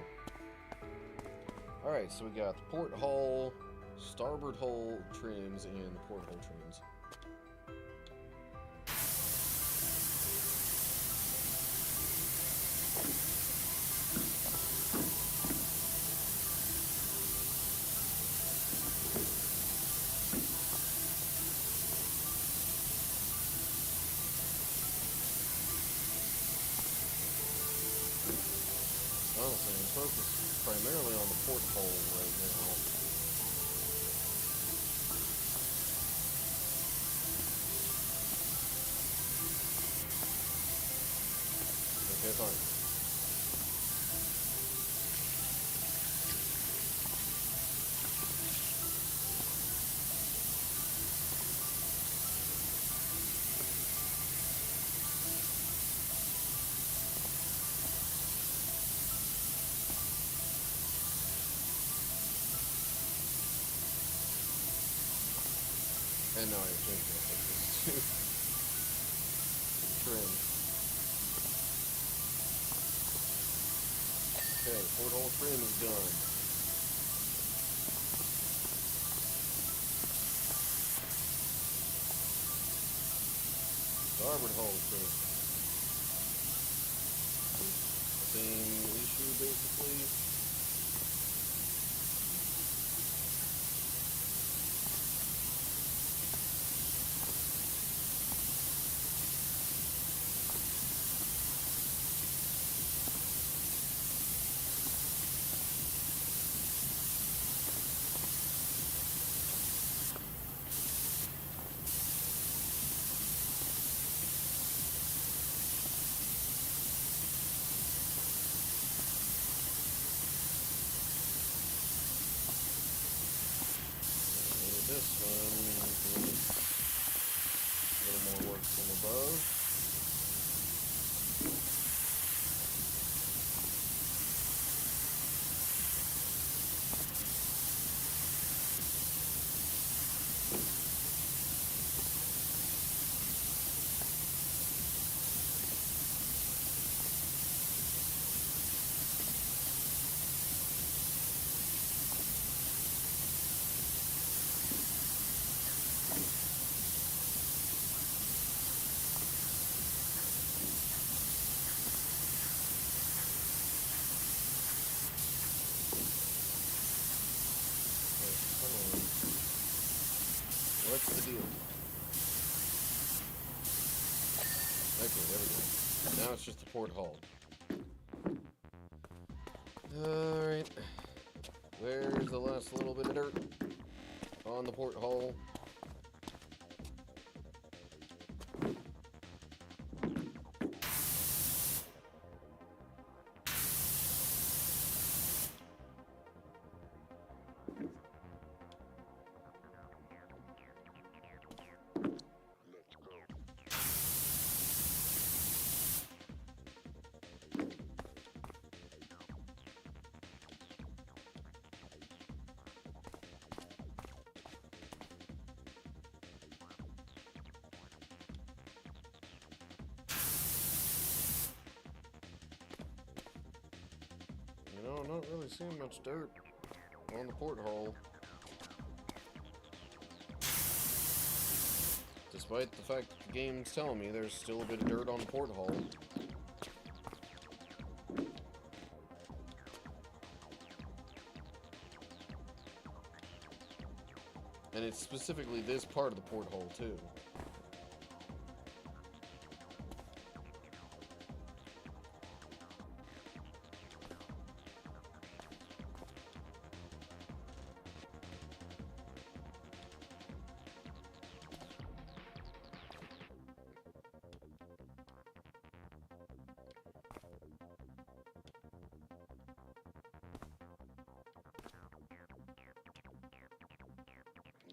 Alright, so we got the porthole, starboard hull trims, and the porthole trims. Honestly, I'm focused primarily on the porthole right now. Okay, fine. And now I changed my focus to trim. Okay, porthole trim is done. Starboard hull trim. Same issue basically. This one needs a little more work from above. What's the deal? Okay, there we go. Now it's just the port hull. Alright. There's the last little bit of dirt on the port hull. You know, I'm not really seeing much dirt on the porthole. Despite the fact that the game's telling me there's still a bit of dirt on the porthole. And it's specifically this part of the porthole, too.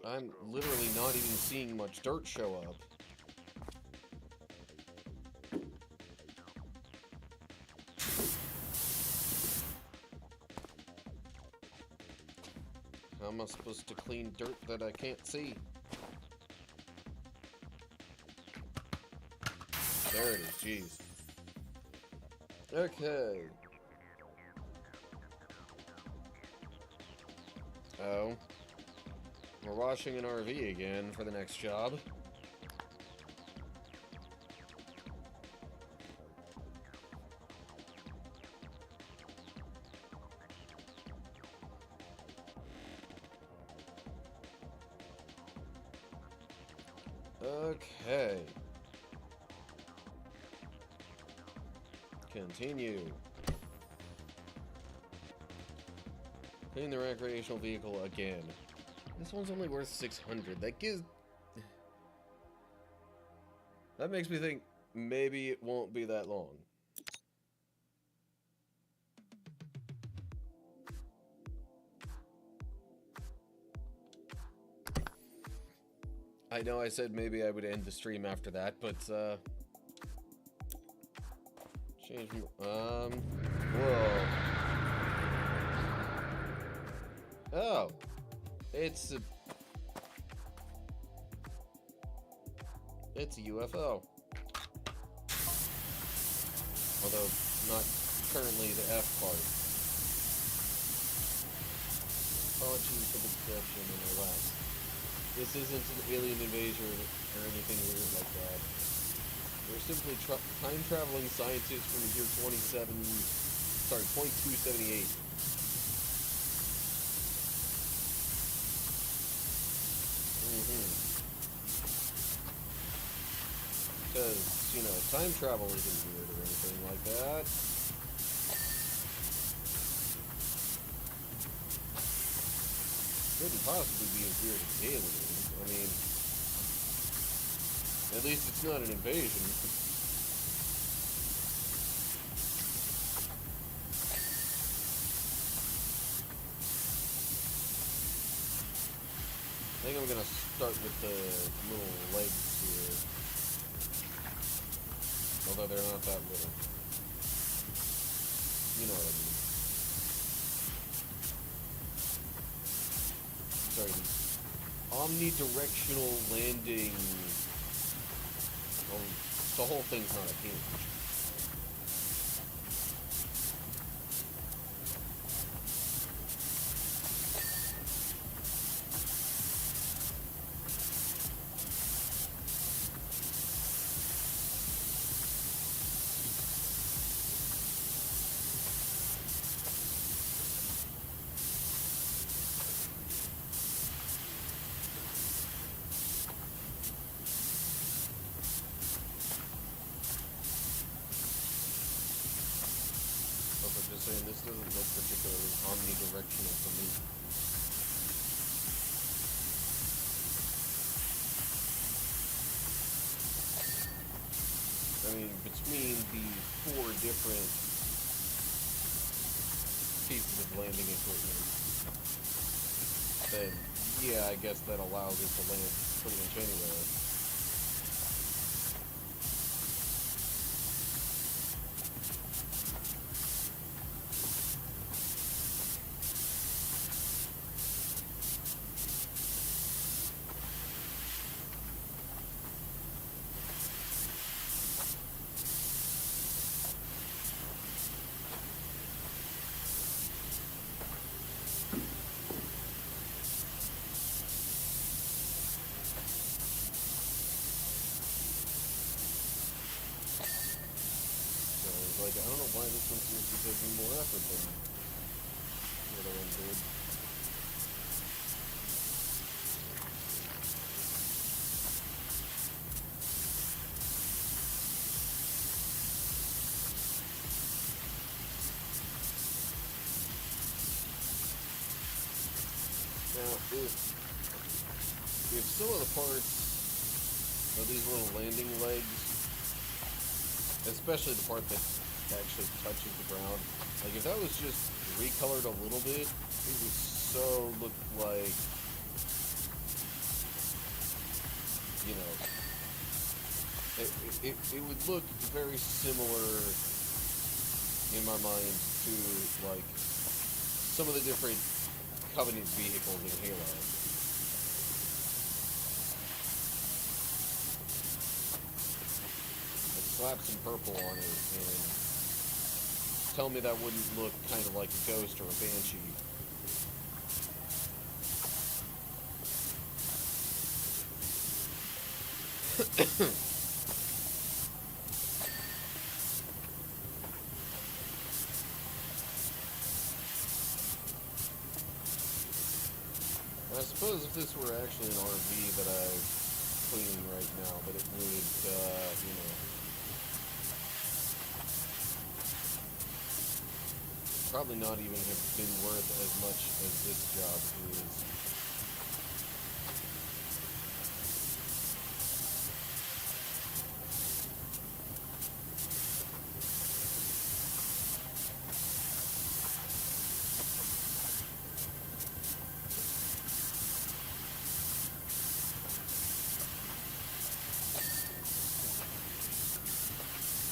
I'm literally not even seeing much dirt show up. How am I supposed to clean dirt that I can't see? There it is, jeez. Okay. Oh. We're washing an RV again for the next job. Okay. Continue. Clean the recreational vehicle again. This one's only worth 600. That makes me think maybe it won't be that long. I know I said maybe I would end the stream after that, but change. Whoa. Oh. It's a... It's a UFO. Although, not currently the F part. Apologies for the correction in the last. This isn't an alien invasion or anything weird like that. We're simply time-traveling scientists from the year 2278. Because, you know, time travel isn't weird or anything like that. Couldn't possibly be as weird as aliens. I mean, at least it's not an invasion. I think I'm gonna start with the little legs here. Although they're not that little. You know what I mean. Sorry, omnidirectional landing. Well, the whole thing's not a hinge. Saying this doesn't look particularly omnidirectional to me. I mean, between the 4 different pieces of landing equipment, then yeah, I guess that allows it to land pretty much anywhere. Like, I don't know why this one seems to be taking more effort than the other one did. Now, if some of the parts of these little landing legs, especially the part that actually touches the ground, like if that was just recolored a little bit, it would so look like, you know, it would look very similar in my mind to like some of the different Covenant vehicles in Halo. Like slap some purple on it and tell me that wouldn't look kind of like a ghost or a banshee. I suppose if this were actually an RV that I'm cleaning right now, that it would, you know, probably not even have been worth as much as this job is.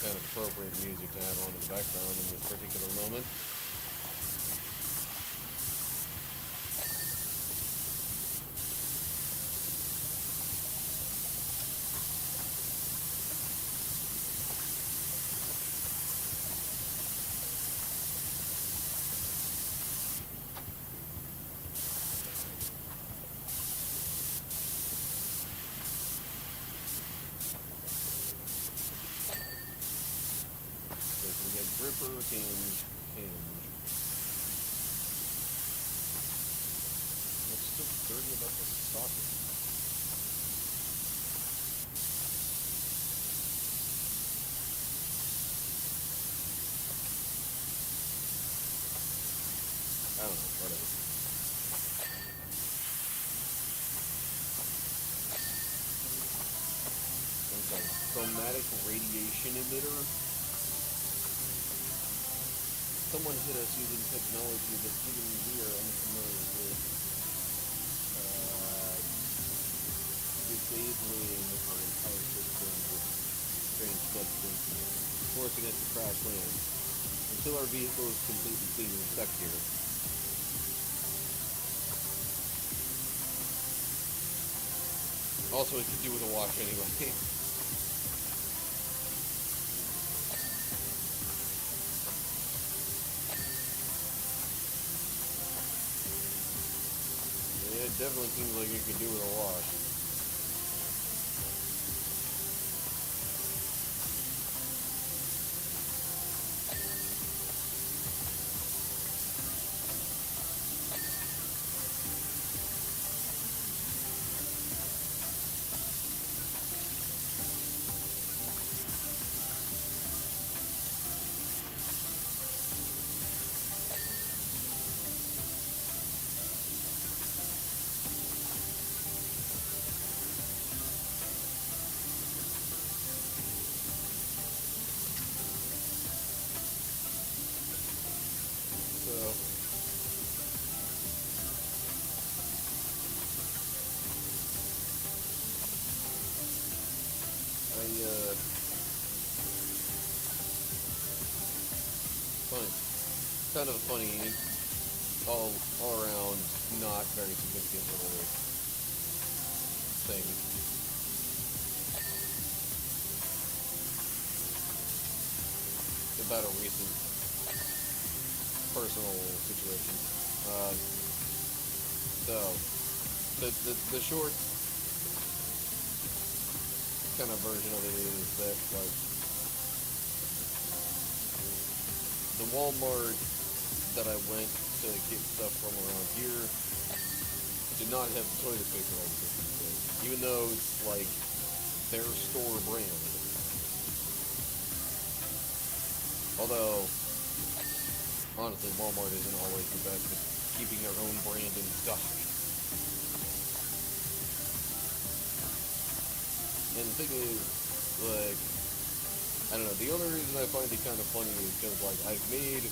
Kind of appropriate music to have on in the background in this particular moment. Gripper, hinge, hinge. What's so dirty about the socket? I don't know, whatever. It's a chromatic radiation emitter. Someone hit us using technology that even we are unfamiliar with. Disabling our entire system with strange substance, forcing us to crash land. Until our vehicle is completely clean and stuck here. Also, it could do with a wash anyway. It definitely seems like it could do with a wash. Kind of a funny, all around, not very significant little thing. About a recent personal situation. So the short kind of version of it is that, like, the Walmart that I went to get stuff from around here did not have the toilet paper I was looking for, even though it's like their store brand. Although, honestly, Walmart isn't always the best at keeping their own brand in stock. And the thing is, like, I don't know, the only reason I find it kind of funny is because, like, I've made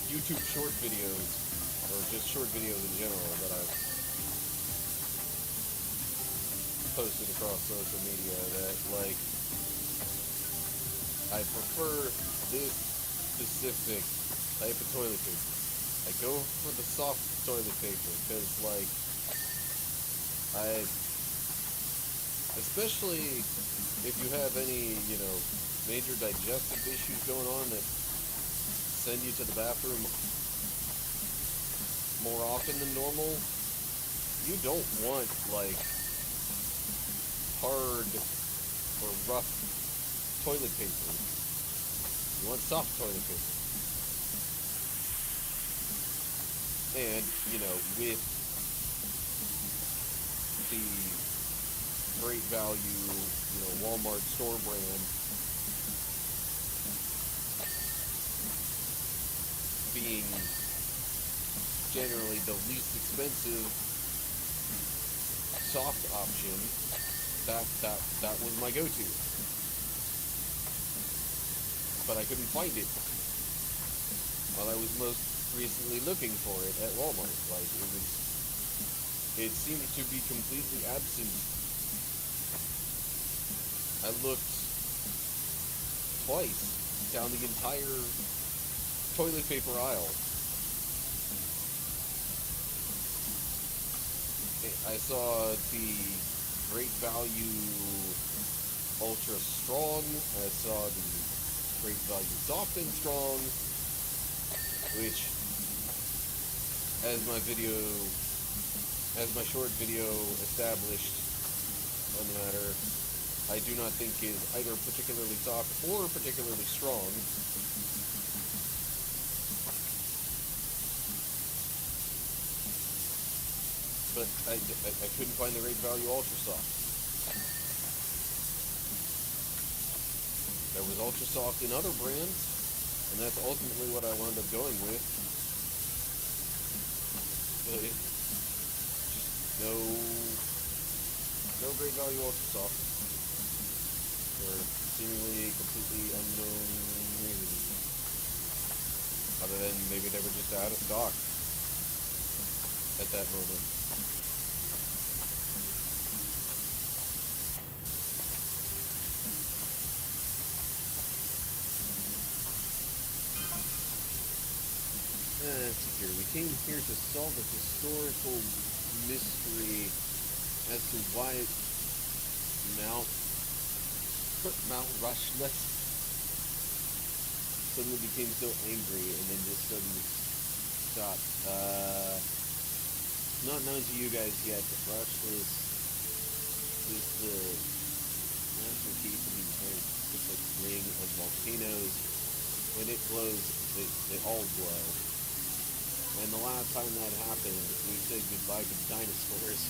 YouTube short videos, or just short videos in general, that I've posted across social media that, like, I prefer this specific type of toilet paper. I go for the soft toilet paper, because, like, especially if you have any, major digestive issues going on that send you to the bathroom more often than normal, you don't want, like, hard or rough toilet paper. You want soft toilet paper. And, with the great value, Walmart store brand being generally the least expensive soft option, that was my go-to. But I couldn't find it while I was most recently looking for it at Walmart. Like, it seemed to be completely absent. I looked twice down the entire toilet paper aisle. I saw the Great Value Ultra Strong. I saw the Great Value Soft and Strong, which, as my short video established on the matter, I do not think is either particularly soft or particularly strong. But I couldn't find the right value Ultra Soft. There was Ultra Soft in other brands, and that's ultimately what I wound up going with. But just no great value Ultra Soft for seemingly completely unknown reasons. Other than maybe they were just out of stock at that moment. Let's see here. We came here to solve a historical mystery as to why Mount Rushmore suddenly became so angry and then just suddenly stopped. Not known to you guys yet, but Rushmore is the masterpiece of the entire Pacific ring of volcanoes. When it glows, they all glow. And the last time that happened, we said goodbye to dinosaurs.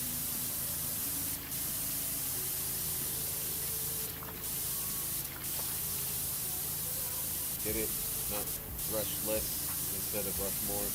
Get it? Not rush less instead of rush more.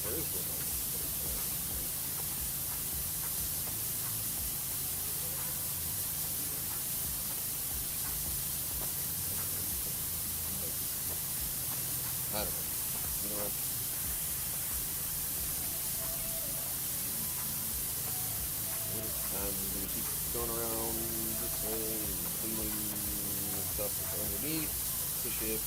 There is one. I don't know. You know what? I'm gonna keep going around this way and cleaning the stuff that's underneath the ship.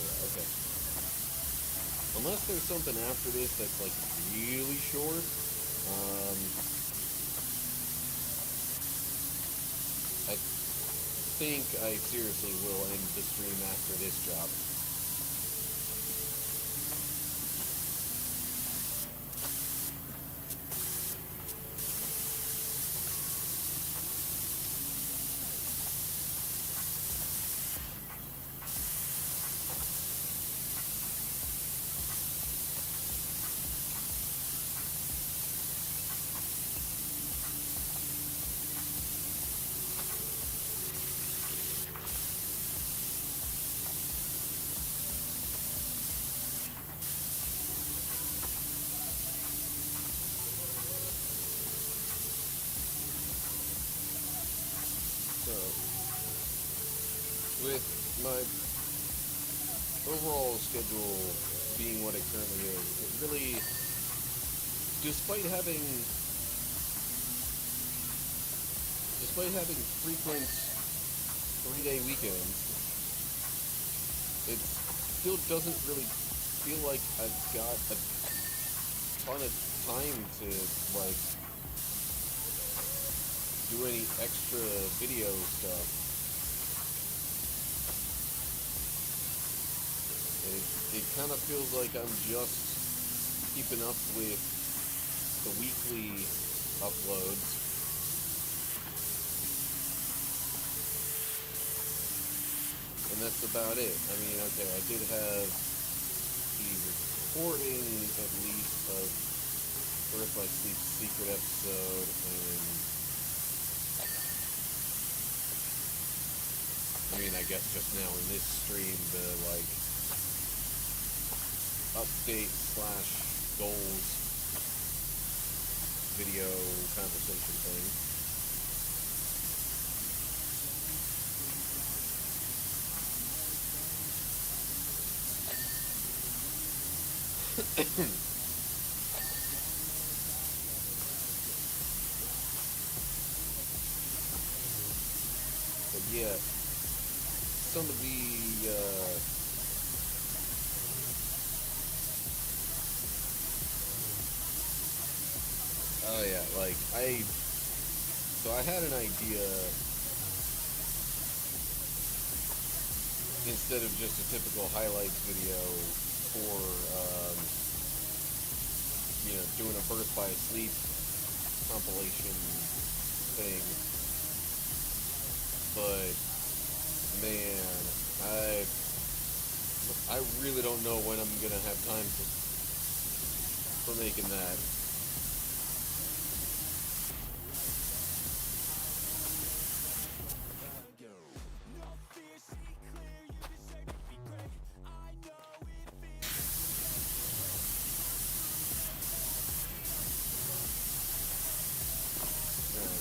Yeah, okay. Unless there's something after this that's like really short, I think I seriously will end the stream after this job. So, with my overall schedule being what it currently is, it really, despite having frequent 3-day weekends, it still doesn't really feel like I've got a ton of time to, like, do any extra video stuff. It kind of feels like I'm just keeping up with the weekly uploads. And that's about it. I mean, okay, I did have the recording, at least, of Earth by Sleep's secret episode, and I mean, I guess just now in this stream, the, like, update/goals video conversation thing. But yeah, Oh yeah, like so I had an idea, instead of just a typical highlights video for, doing a Birth by Sleep compilation thing, but man, I really don't know when I'm gonna have time for making that.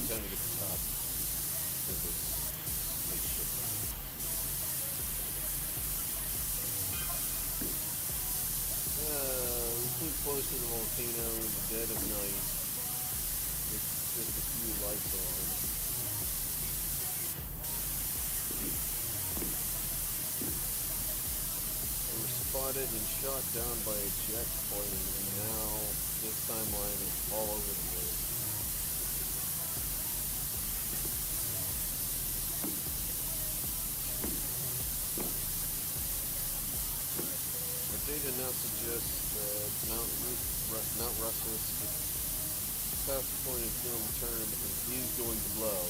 Time to get the top of this spaceship. We flew close to the volcano in the dead of night, with just a few lights on. We were spotted and shot down by a jet plane, and now this timeline is all over the place. Data now suggests that Mount Rushmore past the point of no return is going to blow.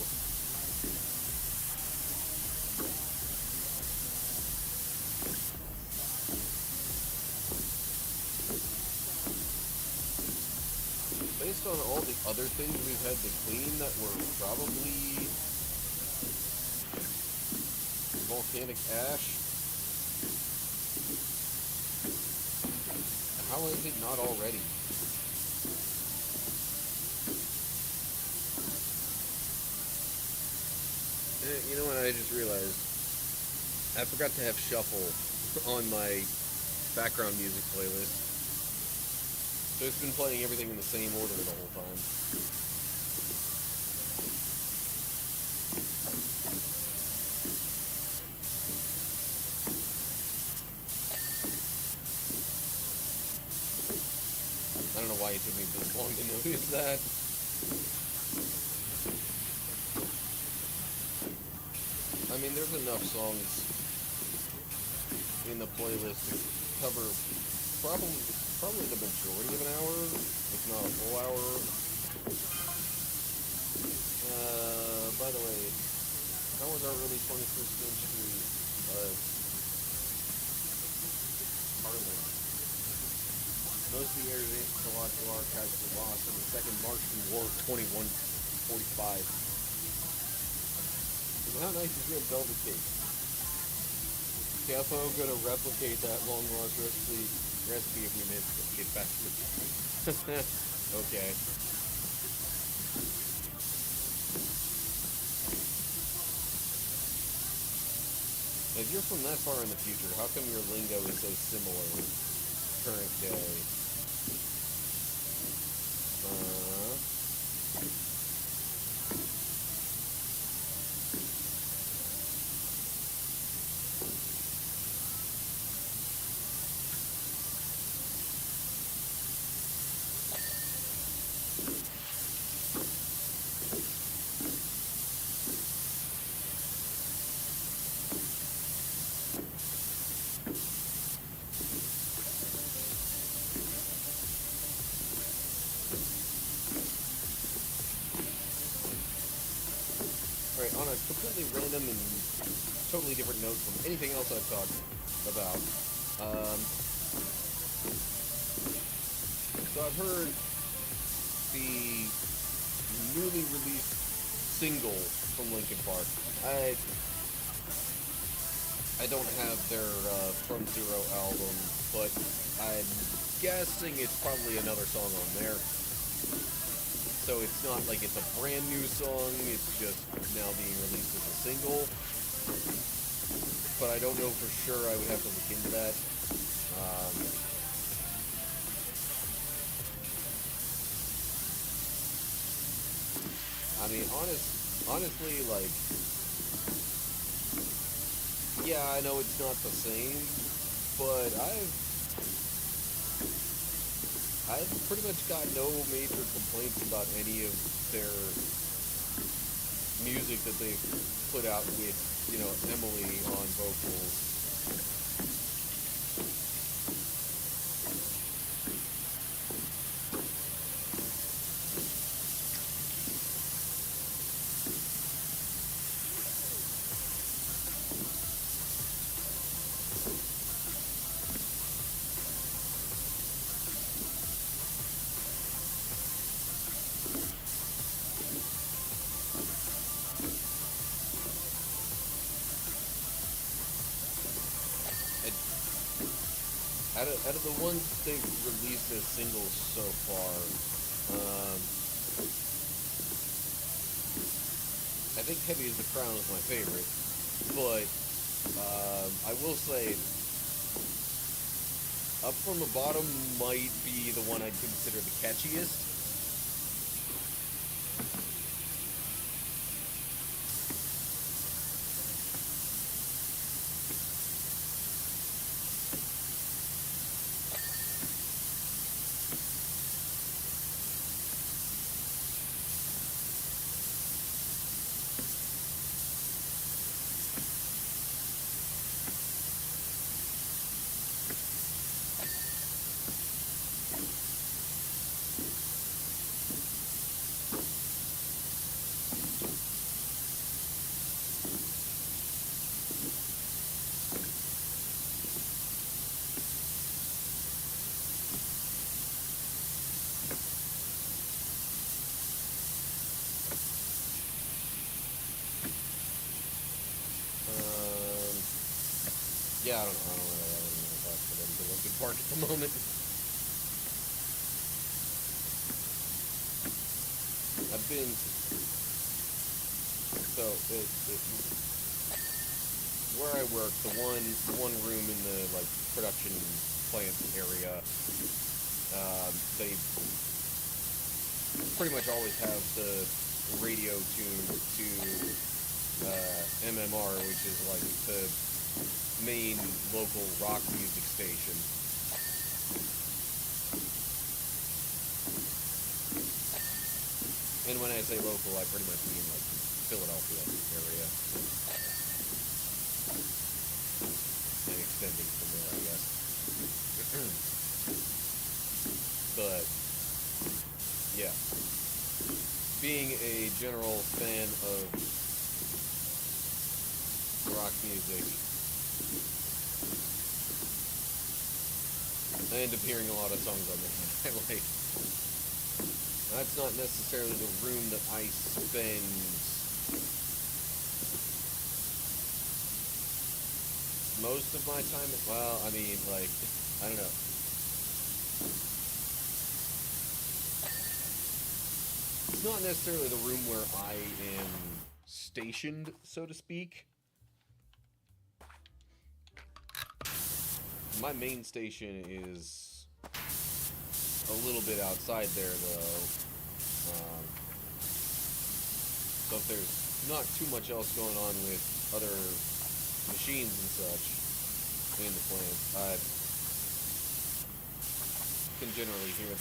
Based on all the other things we've had to clean that were probably volcanic ash, how is it not already? You know what, I just realized I forgot to have shuffle on my background music playlist. So it's been playing everything in the same order the whole time. I don't know why it took me this long to notice that. I mean, there's enough songs in the playlist to cover probably the majority of an hour, if not a full hour. By the way, how was our early 21st century Harlan? Most of the area's anthropological archives were lost in the Second Martian War of 2145. How nice is your velvet cake? Defo gonna replicate that long lost recipe if we get back to it. Okay. If you're from that far in the future, how come your lingo is so similar current day? Alright, on a completely random and totally different note from anything else I've talked about, so I've heard the newly released single from Linkin Park. I don't have their From Zero album, but I'm guessing it's probably another song on there. So it's not like it's a brand new song, it's just now being released as a single. But I don't know for sure, I would have to look into that. I mean, honestly, like, Yeah, I know it's not the same, but I've pretty much got no major complaints about any of their music that they've put out with, you know, Emily on vocals. Out of the ones they've released as singles so far, I think Heavy as the Crown is my favorite, but I will say Up From the Bottom might be the one I'd consider the catchiest. Yeah, I don't really have anything to talk about the Linkin Park at the moment. I've been where I work, the one room in the like production plant area, they pretty much always have the radio tuned to MMR, which is like the main local rock music station. And when I say local, I pretty much mean like Philadelphia area. And extending from there, I guess. But, yeah. Being a general fan of rock music, I end up hearing a lot of songs on there I like. That's not necessarily the room that I spend most of my time at. Well, I mean, like, I don't know. It's not necessarily the room where I am stationed, so to speak. My main station is a little bit outside there, though. So if there's not too much else going on with other machines and such in the plant, I can generally hear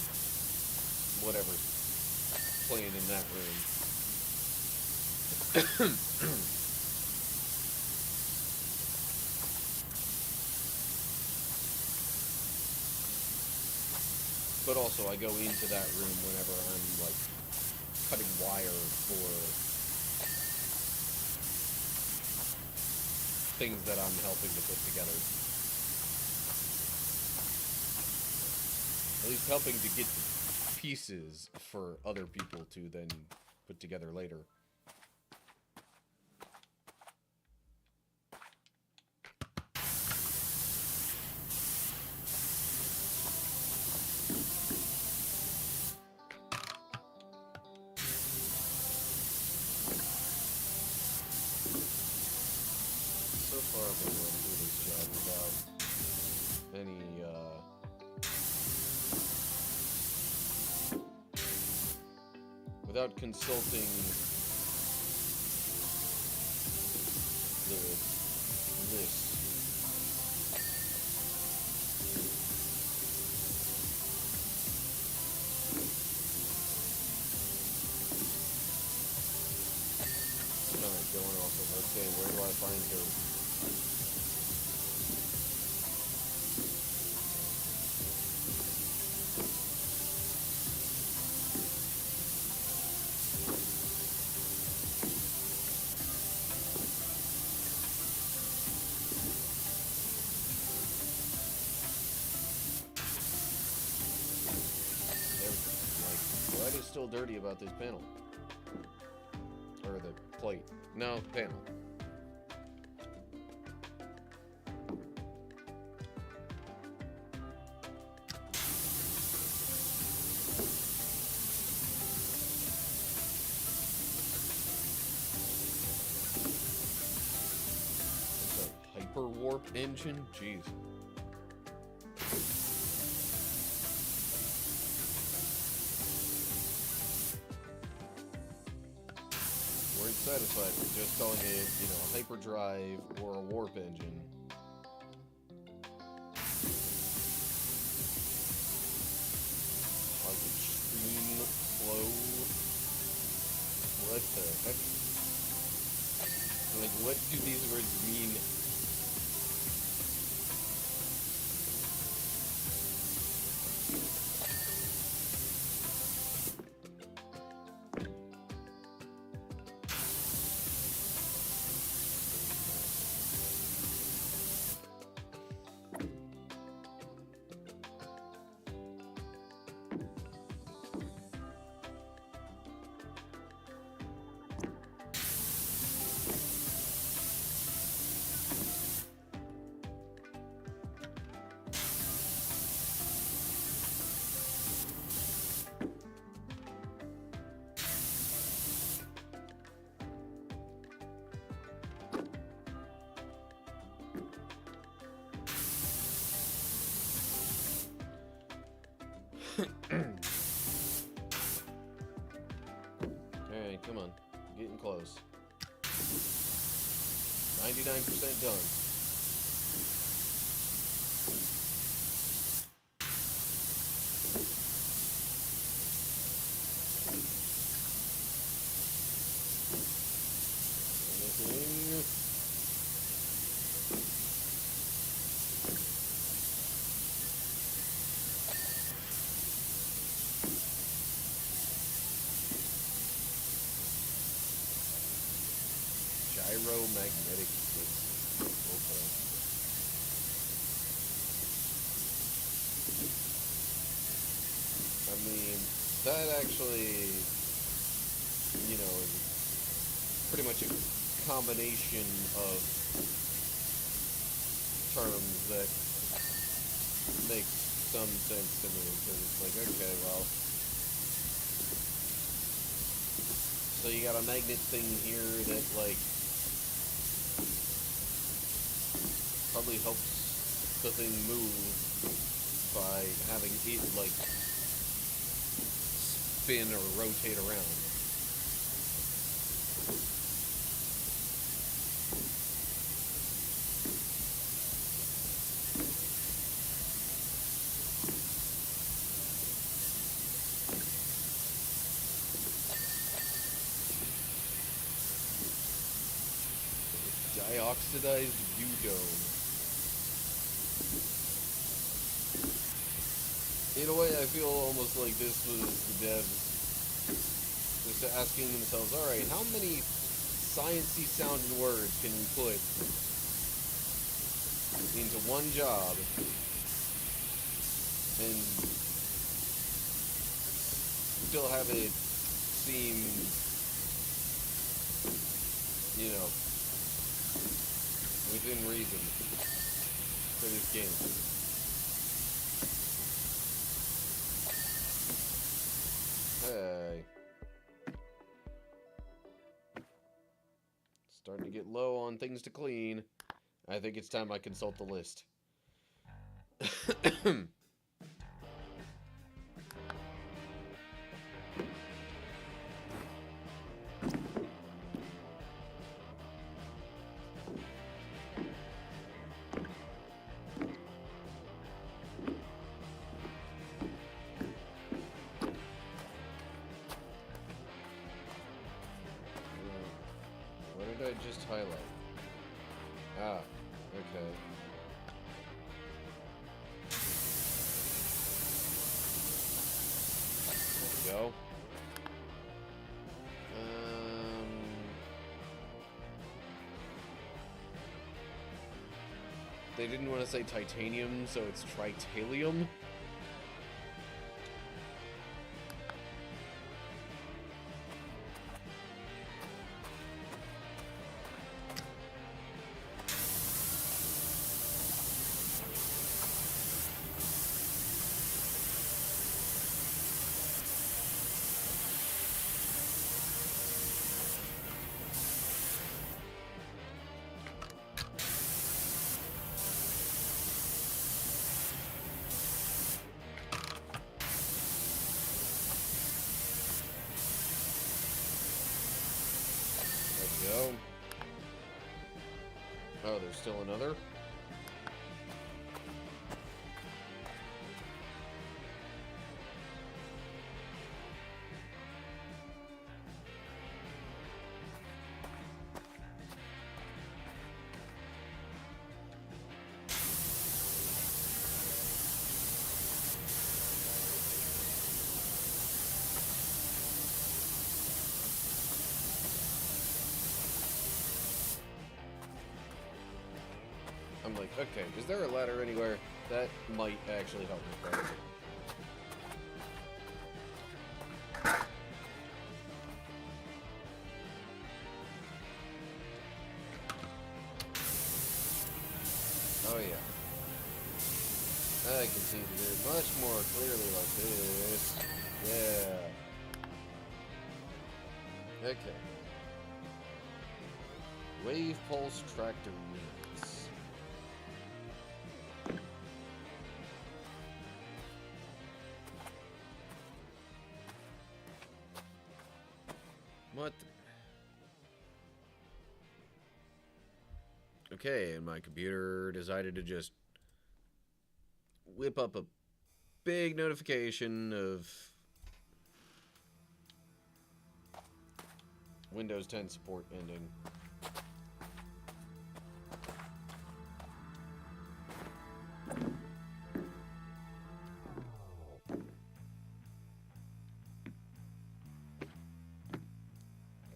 whatever's playing in that room. But also, I go into that room whenever I'm, like, cutting wire for things that I'm helping to put together. At least helping to get the pieces for other people to then put together later. Without consulting the list. Okay, where do I find her? What is still dirty about this panel? Or the plate? No, panel. It's a hyper warp engine? Jeez. Satisfied with just calling it, you know, a hyperdrive or a warp engine. Like extreme flow. What the heck? Like, what do these words mean? Alright, come on. Getting close. 99% done. Anything? Gyromagnetic disc. Okay. I mean, that actually, you know, is pretty much a combination of terms that makes some sense to me, because it's like, okay, well, so you got a magnet thing here that, like, probably helps the thing move by having it, like, spin or rotate around. Dioxidized Budome. In a way, I feel almost like this was the devs just asking themselves, alright, how many sciencey sounding words can we put into one job and still have it seem, you know, within reason for this game. Hey. Starting to get low on things to clean. I think it's time I consult the list. What did I just highlight? they didn't want to say titanium, so it's tritalium. Go. Oh, there's still another? I'm like, okay, is there a ladder anywhere? That might actually help me quite a bit. Oh yeah. I can see through much more clearly like this. Yeah. Okay. Wave pulse tractor units. What? Okay, and my computer decided to just whip up a big notification of Windows 10 support ending.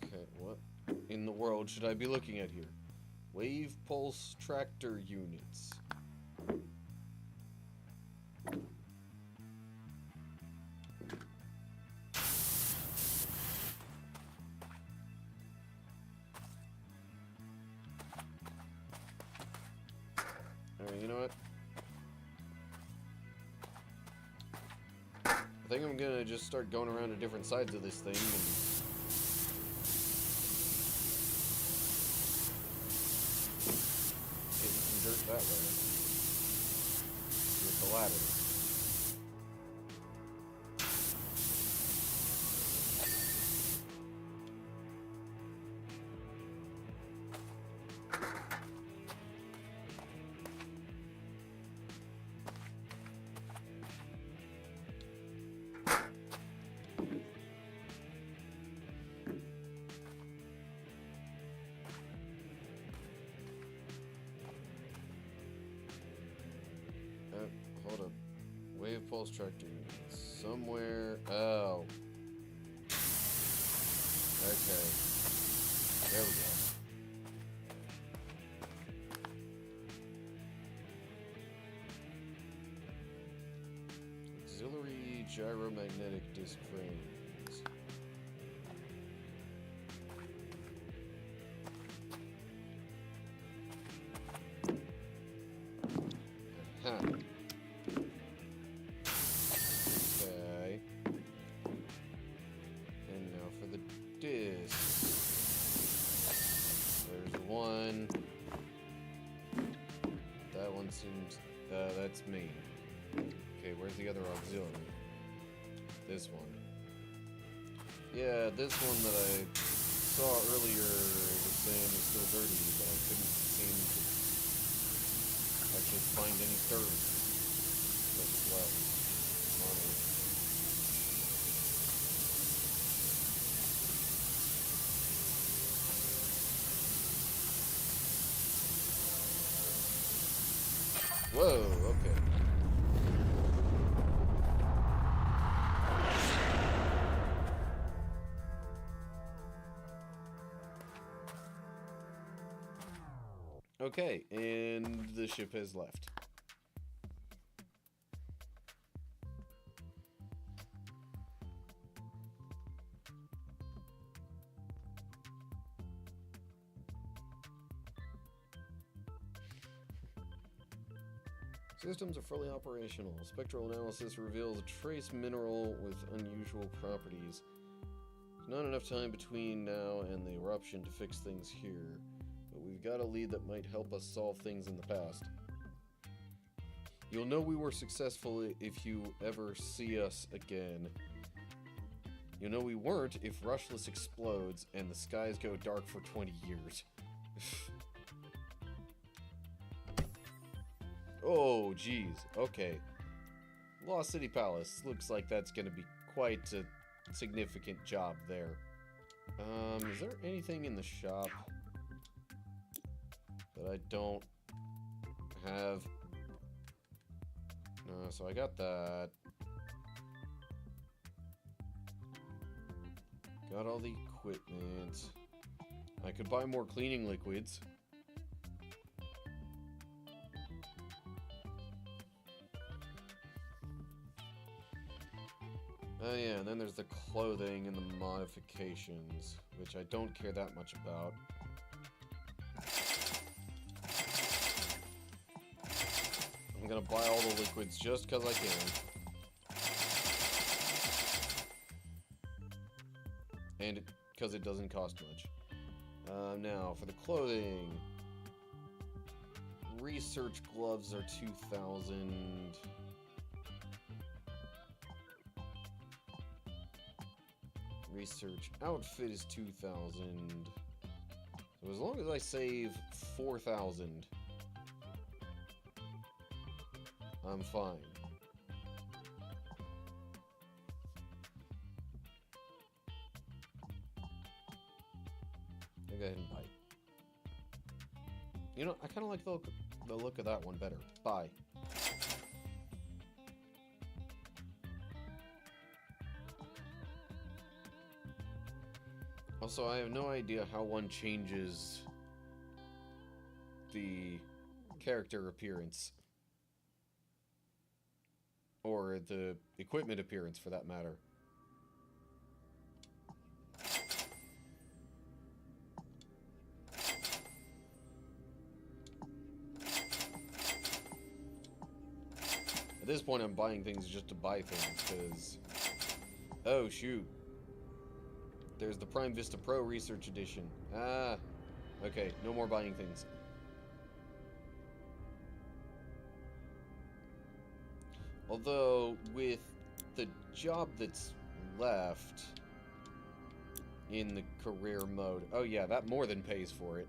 Okay, what in the world should I be looking at here? Wave pulse tractor units. Alright, you know what? I think I'm gonna just start going around to different sides of this thing and getting some dirt that way. With the ladder. Hold up. Wave pulse tractor units. Somewhere. Oh. Okay. There we go. Auxiliary gyromagnetic disc frames. Huh. Okay. And now for the disc. There's one. That one seems... that's me. Okay, where's the other auxiliary? This one. Yeah, this one that I saw earlier was saying is still dirty, but I couldn't seem to actually find any dirt that's left on it. Whoa, okay. Okay, and the ship has left. Systems are fully operational. Spectral analysis reveals a trace mineral with unusual properties. There's not enough time between now and the eruption to fix things here, but we've got a lead that might help us solve things in the past. You'll know we were successful if you ever see us again. You'll know we weren't if Rushless explodes and the skies go dark for 20 years. Oh, geez. Okay. Lost City Palace. Looks like that's going to be quite a significant job there. Is there anything in the shop that I don't have? No, so I got that. Got all the equipment. I could buy more cleaning liquids. Oh yeah, and then there's the clothing and the modifications, which I don't care that much about. I'm gonna buy all the liquids just because I can. And because it doesn't cost much. Now, for the clothing. Research gloves are 2,000. Research outfit is 2,000. So as long as I save 4,000, I'm fine. I'll go ahead and buy. You know, I kind of like the look of that one better. Buy. Also, I have no idea how one changes the character appearance. Or the equipment appearance, for that matter. At this point, I'm buying things just to buy things, because... Oh, shoot. There's the Prime Vista Pro Research Edition. Ah, okay, no more buying things. Although, with the job that's left in the career mode... Oh yeah, that more than pays for it.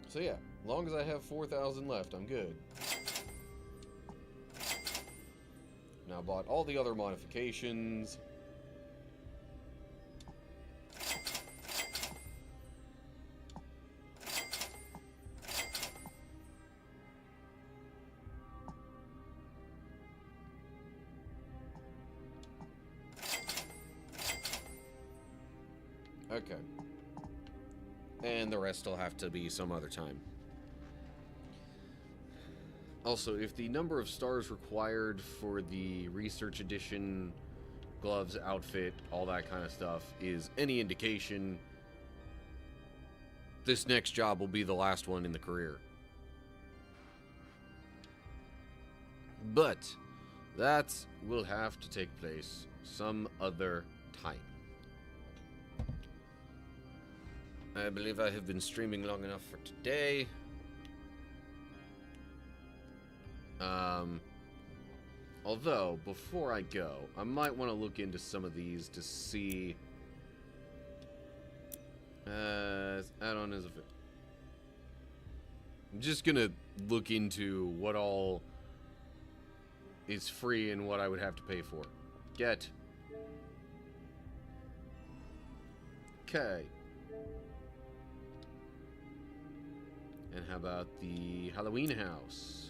So yeah, as long as I have 4,000 left, I'm good. Now bought all the other modifications. Okay. And the rest will have to be some other time. Also, if the number of stars required for the Research Edition, gloves, outfit, all that kind of stuff is any indication, this next job will be the last one in the career. But that will have to take place some other time. I believe I have been streaming long enough for today. Although, before I go, I might want to look into some of these to see... add-on is a... I'm just gonna look into what all is free and what I would have to pay for. Get. Okay. And how about the Halloween house?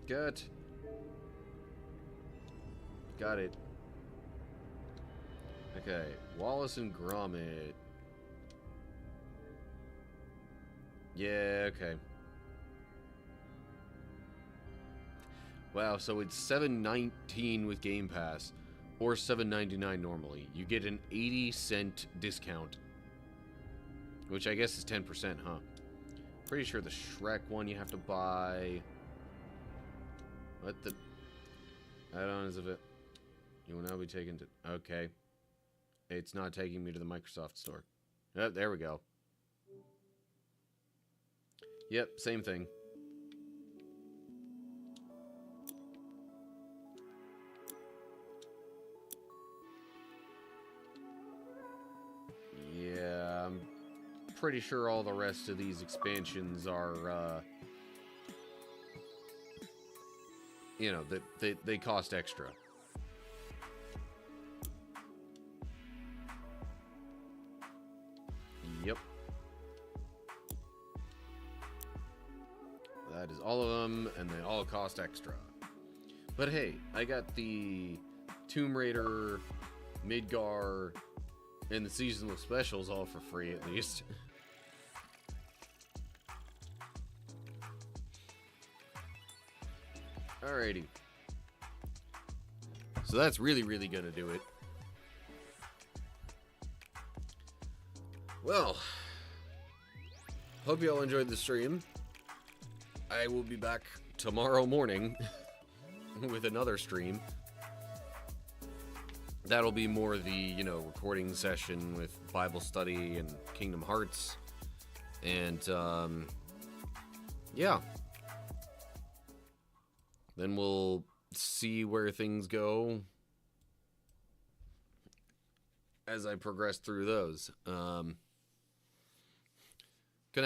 Good. got it. Okay, Wallace and Gromit. Yeah, okay. Wow, so it's $7.19 with Game Pass, or $7.99 normally. You get an 80-cent discount, which I guess is 10%, huh? Pretty sure the Shrek one you have to buy. What the? Add-ons of it. You will now be taken to. Okay. It's not taking me to the Microsoft store. Oh, there we go. Yep, same thing. Yeah, I'm pretty sure all the rest of these expansions are, you know, they cost extra. Yep. That is all of them, and they all cost extra. But hey, I got the Tomb Raider, Midgar, and the seasonal specials all for free at least. Alrighty. So that's really gonna do it. Well, hope you all enjoyed the stream. I will be back tomorrow morning with another stream. That'll be more the, you know, recording session with Bible study and Kingdom Hearts. And, yeah. Then we'll see where things go as I progress through those. Gonna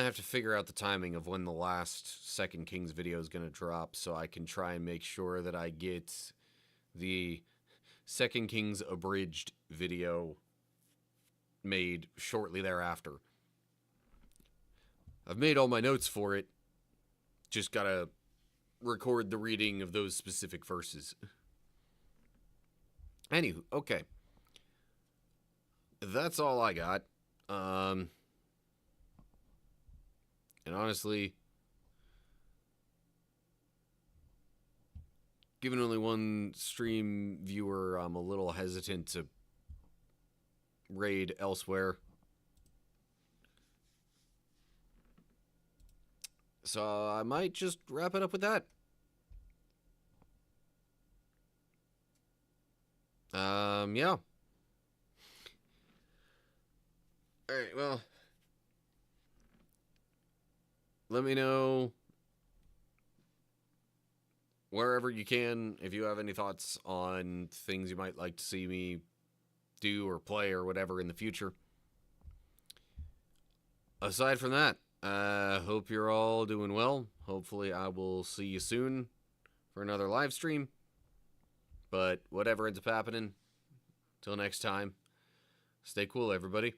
have to figure out the timing of when the last Second Kings video is gonna drop so I can try and make sure that I get the Second Kings abridged video made shortly thereafter. I've made all my notes for it. Just gotta record the reading of those specific verses. Anywho, okay. That's all I got. And honestly, given only one stream viewer, I'm a little hesitant to raid elsewhere. So I might just wrap it up with that. Yeah. Alright, well, let me know wherever you can if you have any thoughts on things you might like to see me do or play or whatever in the future. Aside from that, hope you're all doing well. Hopefully I will see you soon for another live stream. But whatever ends up happening, till next time, stay cool, everybody.